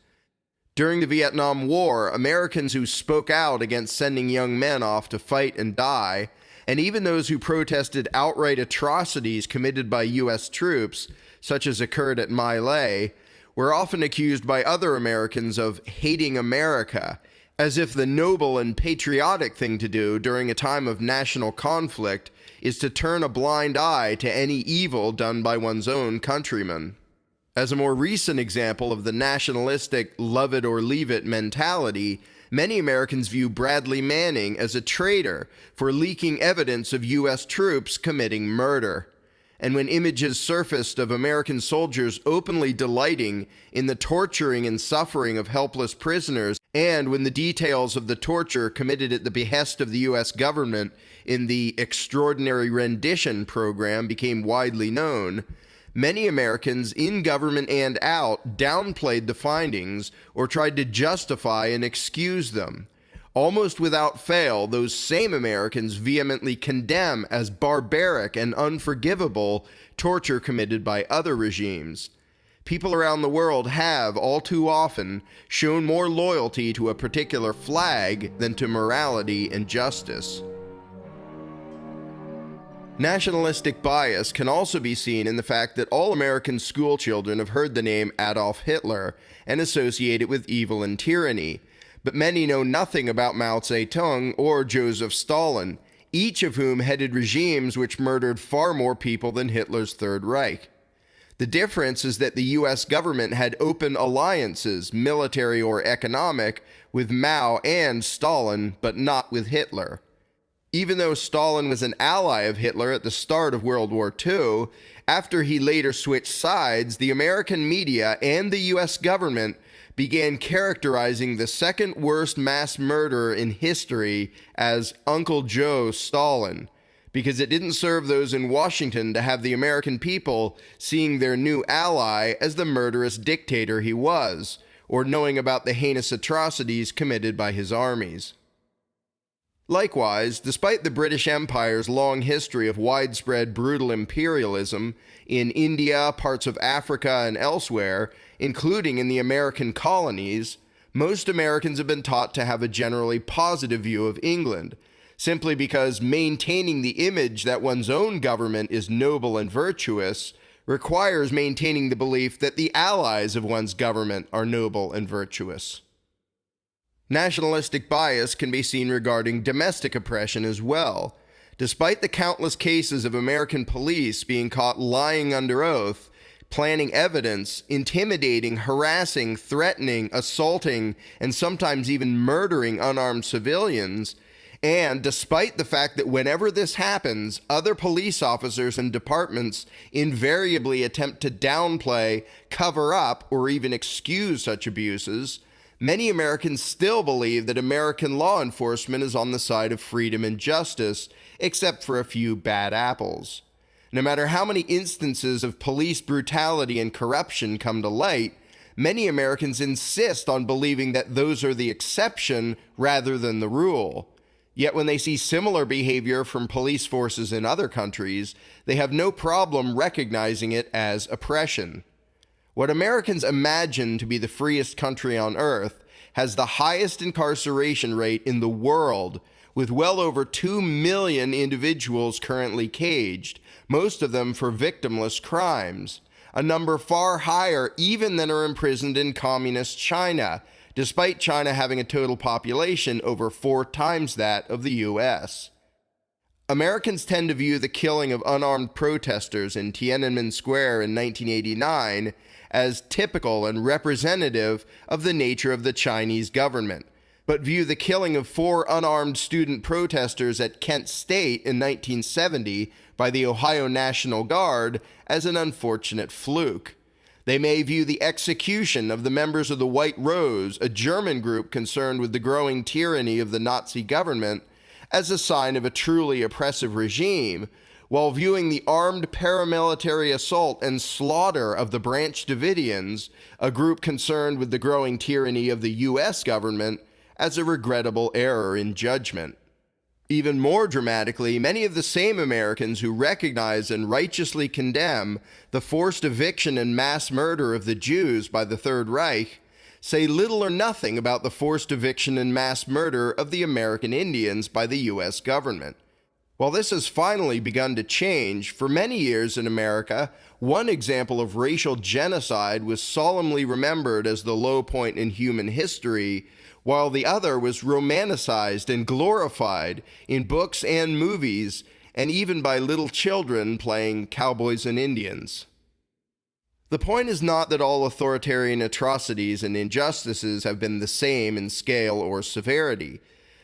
During the Vietnam War, Americans who spoke out against sending young men off to fight and die, and even those who protested outright atrocities committed by US troops, such as occurred at My Lai, were often accused by other Americans of hating America, as if the noble and patriotic thing to do during a time of national conflict is to turn a blind eye to any evil done by one's own countrymen. As a more recent example of the nationalistic love it or leave it mentality, many Americans view Bradley Manning as a traitor for leaking evidence of US troops committing murder. And when images surfaced of American soldiers openly delighting in the torturing and suffering of helpless prisoners, and when the details of the torture committed at the behest of the US government in the Extraordinary Rendition program became widely known, many Americans, in government and out, downplayed the findings or tried to justify and excuse them. Almost without fail, those same Americans vehemently condemn as barbaric and unforgivable torture committed by other regimes. People around the world have, all too often, shown more loyalty to a particular flag than to morality and justice. Nationalistic bias can also be seen in the fact that all American school children have heard the name Adolf Hitler and associate it with evil and tyranny, but many know nothing about Mao Zedong or Joseph Stalin, each of whom headed regimes which murdered far more people than Hitler's Third Reich. The difference is that the US government had open alliances, military or economic, with Mao and Stalin, but not with Hitler. Even though Stalin was an ally of Hitler at the start of World War II, after he later switched sides, the American media and the US government began characterizing the second worst mass murderer in history as Uncle Joe Stalin, because it didn't serve those in Washington to have the American people seeing their new ally as the murderous dictator he was, or knowing about the heinous atrocities committed by his armies. Likewise, despite the British Empire's long history of widespread brutal imperialism in India, parts of Africa, and elsewhere, including in the American colonies, most Americans have been taught to have a generally positive view of England, simply because maintaining the image that one's own government is noble and virtuous requires maintaining the belief that the allies of one's government are noble and virtuous. Nationalistic bias can be seen regarding domestic oppression as well. Despite the countless cases of American police being caught lying under oath, planning evidence, intimidating, harassing, threatening, assaulting, and sometimes even murdering unarmed civilians, and despite the fact that whenever this happens, other police officers and departments invariably attempt to downplay, cover up, or even excuse such abuses, many Americans still believe that American law enforcement is on the side of freedom and justice, except for a few bad apples. No matter how many instances of police brutality and corruption come to light, many Americans insist on believing that those are the exception rather than the rule. Yet when they see similar behavior from police forces in other countries, they have no problem recognizing it as oppression. What Americans imagine to be the freest country on earth has the highest incarceration rate in the world, with well over 2 million individuals currently caged, most of them for victimless crimes, a number far higher even than are imprisoned in communist China, despite China having a total population over 4 times that of the US. Americans tend to view the killing of unarmed protesters in Tiananmen Square in 1989 as typical and representative of the nature of the Chinese government, but view the killing of 4 unarmed student protesters at Kent State in 1970 by the Ohio National Guard as an unfortunate fluke. They may view the execution of the members of the White Rose, a German group concerned with the growing tyranny of the Nazi government, as a sign of a truly oppressive regime, while viewing the armed paramilitary assault and slaughter of the Branch Davidians, a group concerned with the growing tyranny of the US government, as a regrettable error in judgment. Even more dramatically, many of the same Americans who recognize and righteously condemn the forced eviction and mass murder of the Jews by the Third Reich say little or nothing about the forced eviction and mass murder of the American Indians by the US government. While this has finally begun to change, for many years in America, one example of racial genocide was solemnly remembered as the low point in human history, while the other was romanticized and glorified in books and movies, and even by little children playing cowboys and Indians. The point is not that all authoritarian atrocities and injustices have been the same in scale or severity.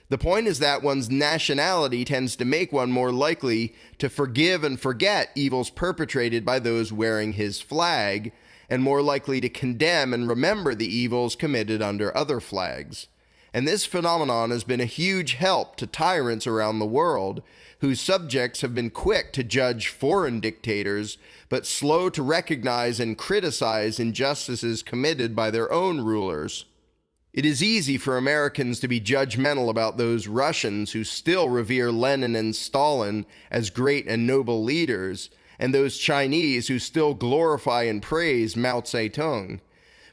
The point is that one's nationality tends to make one more likely to forgive and forget evils perpetrated by those wearing his flag, and more likely to condemn and remember the evils committed under other flags. And this phenomenon has been a huge help to tyrants around the world, whose subjects have been quick to judge foreign dictators, but slow to recognize and criticize injustices committed by their own rulers. It is easy for Americans to be judgmental about those Russians who still revere Lenin and Stalin as great and noble leaders, and those Chinese who still glorify and praise Mao Zedong.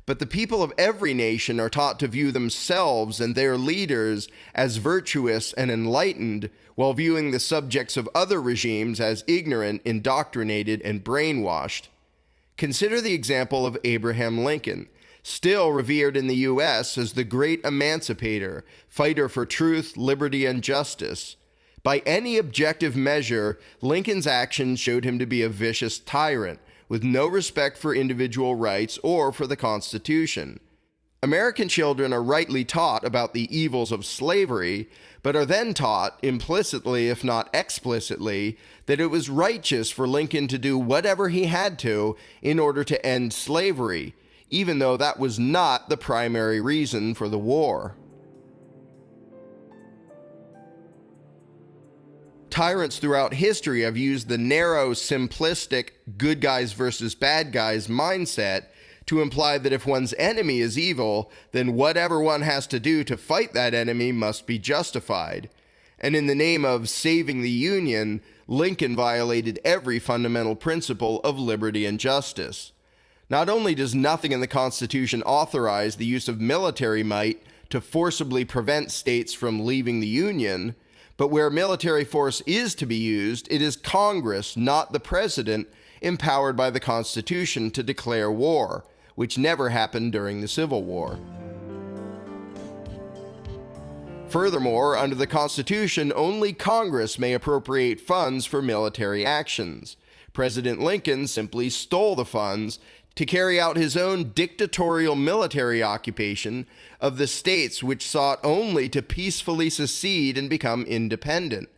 But the people of every nation are taught to view themselves and their leaders as virtuous and enlightened, while viewing the subjects of other regimes as ignorant, indoctrinated, and brainwashed. Consider the example of Abraham Lincoln, still revered in the US as the great emancipator, fighter for truth, liberty, and justice. By any objective measure, Lincoln's actions showed him to be a vicious tyrant, with no respect for individual rights or for the Constitution. American children are rightly taught about the evils of slavery, but are then taught, implicitly if not explicitly, that it was righteous for Lincoln to do whatever he had to in order to end slavery, even though that was not the primary reason for the war. tyrants throughout history have used the narrow, simplistic, good guys versus bad guys mindset to imply that if one's enemy is evil, then whatever one has to do to fight that enemy must be justified. And in the name of saving the Union, Lincoln violated every fundamental principle of liberty and justice. Not only does nothing in the Constitution authorize the use of military might to forcibly prevent states from leaving the Union, but where military force is to be used, it is Congress, not the President, empowered by the Constitution to declare war, which never happened during the Civil War. Furthermore, under the Constitution, only Congress may appropriate funds for military actions. President Lincoln simply stole the funds to carry out his own dictatorial military occupation of the states which sought only to peacefully secede and become independent.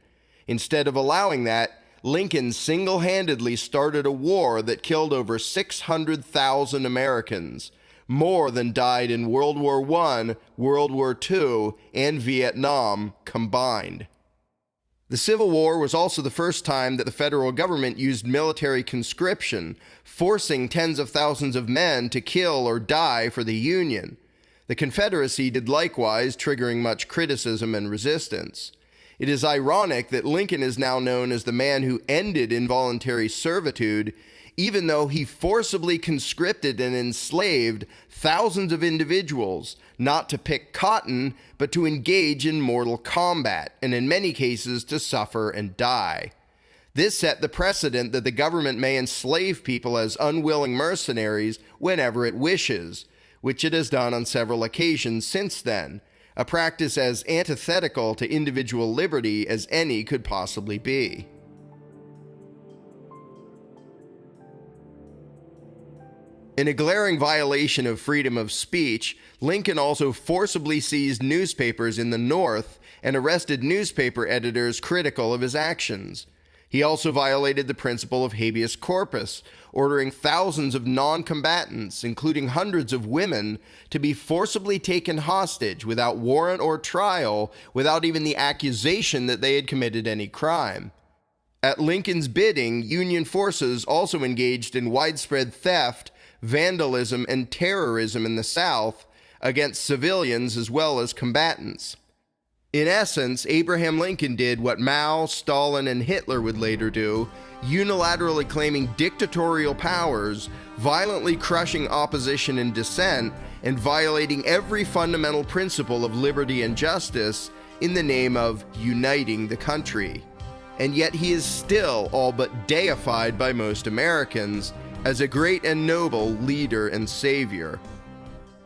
Instead of allowing that, Lincoln single-handedly started a war that killed over 600,000 Americans, more than died in World War I, World War II, and Vietnam combined. The Civil War was also the first time that the federal government used military conscription, forcing tens of thousands of men to kill or die for the Union. The Confederacy did likewise, triggering much criticism and resistance. It is ironic that Lincoln is now known as the man who ended involuntary servitude, even though he forcibly conscripted and enslaved thousands of individuals, not to pick cotton, but to engage in mortal combat, and in many cases to suffer and die. This set the precedent that the government may enslave people as unwilling mercenaries whenever it wishes, which it has done on several occasions since then, a practice as antithetical to individual liberty as any could possibly be. In a glaring violation of freedom of speech, Lincoln also forcibly seized newspapers in the North and arrested newspaper editors critical of his actions. He also violated the principle of habeas corpus, ordering thousands of non-combatants, including hundreds of women, to be forcibly taken hostage without warrant or trial, without even the accusation that they had committed any crime. At Lincoln's bidding, Union forces also engaged in widespread theft, vandalism, and terrorism in the South against civilians as well as combatants. In essence, Abraham Lincoln did what Mao, Stalin, and Hitler would later do, unilaterally claiming dictatorial powers, violently crushing opposition and dissent, and violating every fundamental principle of liberty and justice in the name of uniting the country. And yet he is still all but deified by most Americans as a great and noble leader and savior.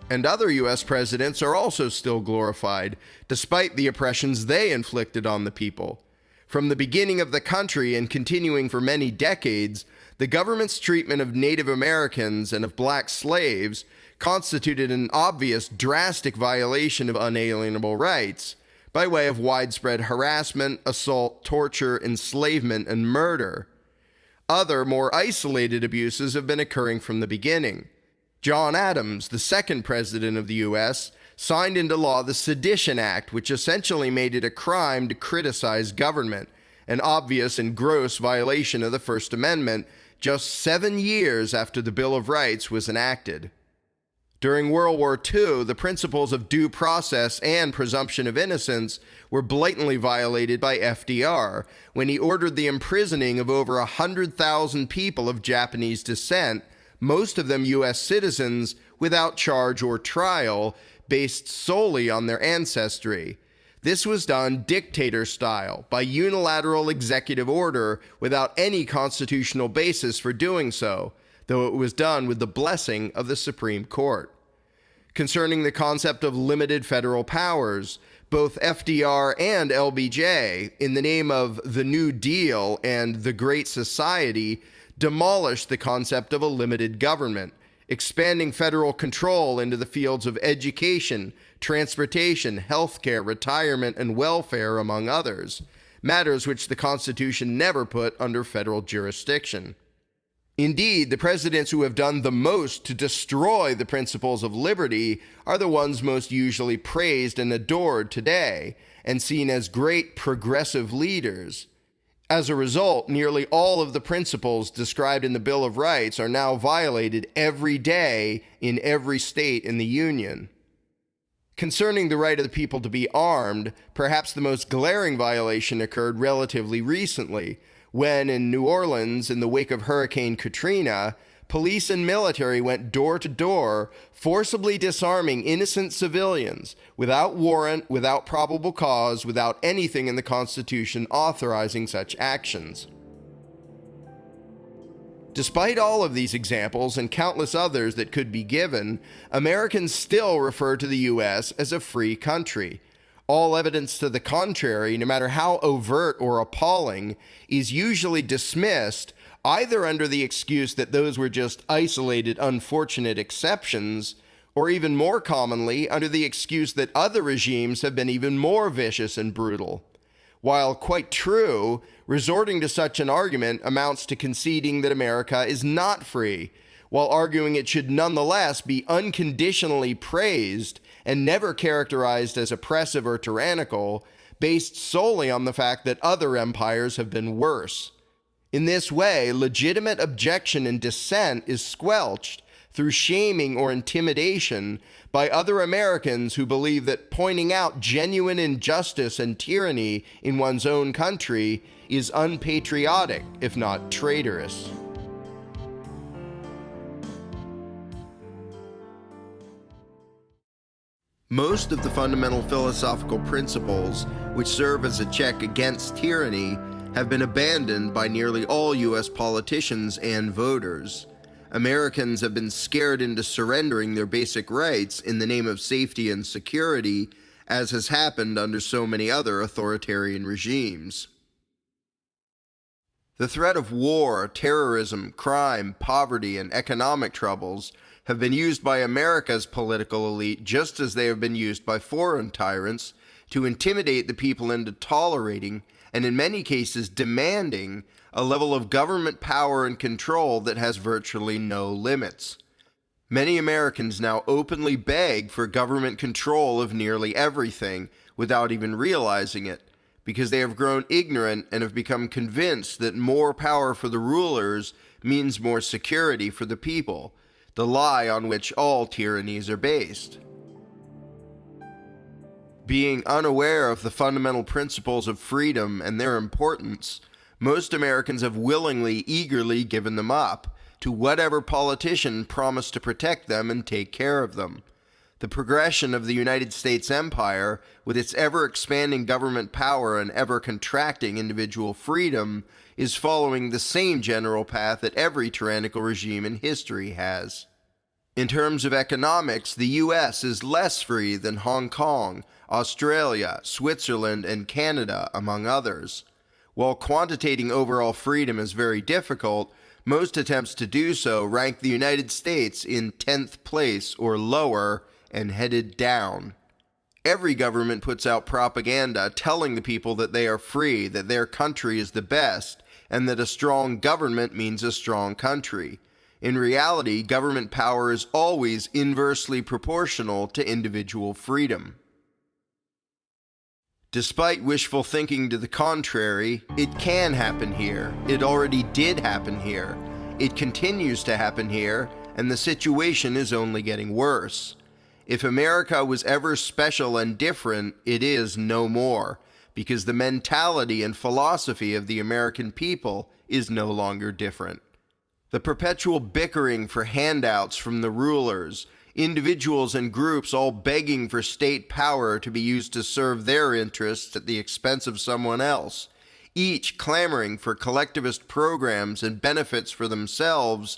And other U.S. presidents are also still glorified, despite the oppressions they inflicted on the people. From the beginning of the country and continuing for many decades, the government's treatment of Native Americans and of black slaves constituted an obvious, drastic violation of unalienable rights, by way of widespread harassment, assault, torture, enslavement, and murder. Other, more isolated abuses have been occurring from the beginning. John Adams, the second president of the U.S., signed into law the Sedition Act, which essentially made it a crime to criticize government, an obvious and gross violation of the First Amendment, just 7 years after the Bill of Rights was enacted. During World War II, the principles of due process and presumption of innocence were blatantly violated by FDR when he ordered the imprisoning of over 100,000 people of Japanese descent, most of them U.S. citizens, without charge or trial, based solely on their ancestry. This was done dictator style, by unilateral executive order, without any constitutional basis for doing so, though it was done with the blessing of the Supreme Court. Concerning the concept of limited federal powers, both FDR and LBJ, in the name of the New Deal and the Great Society, demolished the concept of a limited government, expanding federal control into the fields of education, transportation, healthcare, retirement, and welfare, among others, matters which the Constitution never put under federal jurisdiction. Indeed, the presidents who have done the most to destroy the principles of liberty are the ones most usually praised and adored today, and seen as great progressive leaders. As a result, nearly all of the principles described in the Bill of Rights are now violated every day in every state in the Union. Concerning the right of the people to be armed, perhaps the most glaring violation occurred relatively recently, when in New Orleans, in the wake of Hurricane Katrina, police and military went door to door, forcibly disarming innocent civilians without warrant, without probable cause, without anything in the Constitution authorizing such actions. Despite all of these examples and countless others that could be given, Americans still refer to the U.S. as a free country. All evidence to the contrary, no matter how overt or appalling, is usually dismissed either under the excuse that those were just isolated, unfortunate exceptions, or even more commonly, under the excuse that other regimes have been even more vicious and brutal. While quite true, resorting to such an argument amounts to conceding that America is not free, while arguing it should nonetheless be unconditionally praised and never characterized as oppressive or tyrannical, based solely on the fact that other empires have been worse. In this way, legitimate objection and dissent is squelched through shaming or intimidation by other Americans who believe that pointing out genuine injustice and tyranny in one's own country is unpatriotic, if not traitorous. Most of the fundamental philosophical principles which serve as a check against tyranny have been abandoned by nearly all U.S. politicians and voters. Americans have been scared into surrendering their basic rights in the name of safety and security, as has happened under so many other authoritarian regimes. The threat of war, terrorism, crime, poverty, and economic troubles have been used by America's political elite just as they have been used by foreign tyrants to intimidate the people into tolerating, and in many cases demanding, a level of government power and control that has virtually no limits. Many Americans now openly beg for government control of nearly everything without even realizing it, because they have grown ignorant and have become convinced that more power for the rulers means more security for the people, the lie on which all tyrannies are based. Being unaware of the fundamental principles of freedom and their importance, most Americans have willingly, eagerly given them up to whatever politician promised to protect them and take care of them. The progression of the United States empire, with its ever-expanding government power and ever-contracting individual freedom, is following the same general path that every tyrannical regime in history has. In terms of economics, the U.S. is less free than Hong Kong, Australia, Switzerland, and Canada, among others. While quantitating overall freedom is very difficult, most attempts to do so rank the United States in 10th place or lower and headed down. Every government puts out propaganda telling the people that they are free, that their country is the best, and that a strong government means a strong country. In reality, government power is always inversely proportional to individual freedom. Despite wishful thinking to the contrary, it can happen here. It already did happen here. It continues to happen here, and the situation is only getting worse. If America was ever special and different, it is no more, because the mentality and philosophy of the American people is no longer different. The perpetual bickering for handouts from the rulers, individuals and groups all begging for state power to be used to serve their interests at the expense of someone else, each clamoring for collectivist programs and benefits for themselves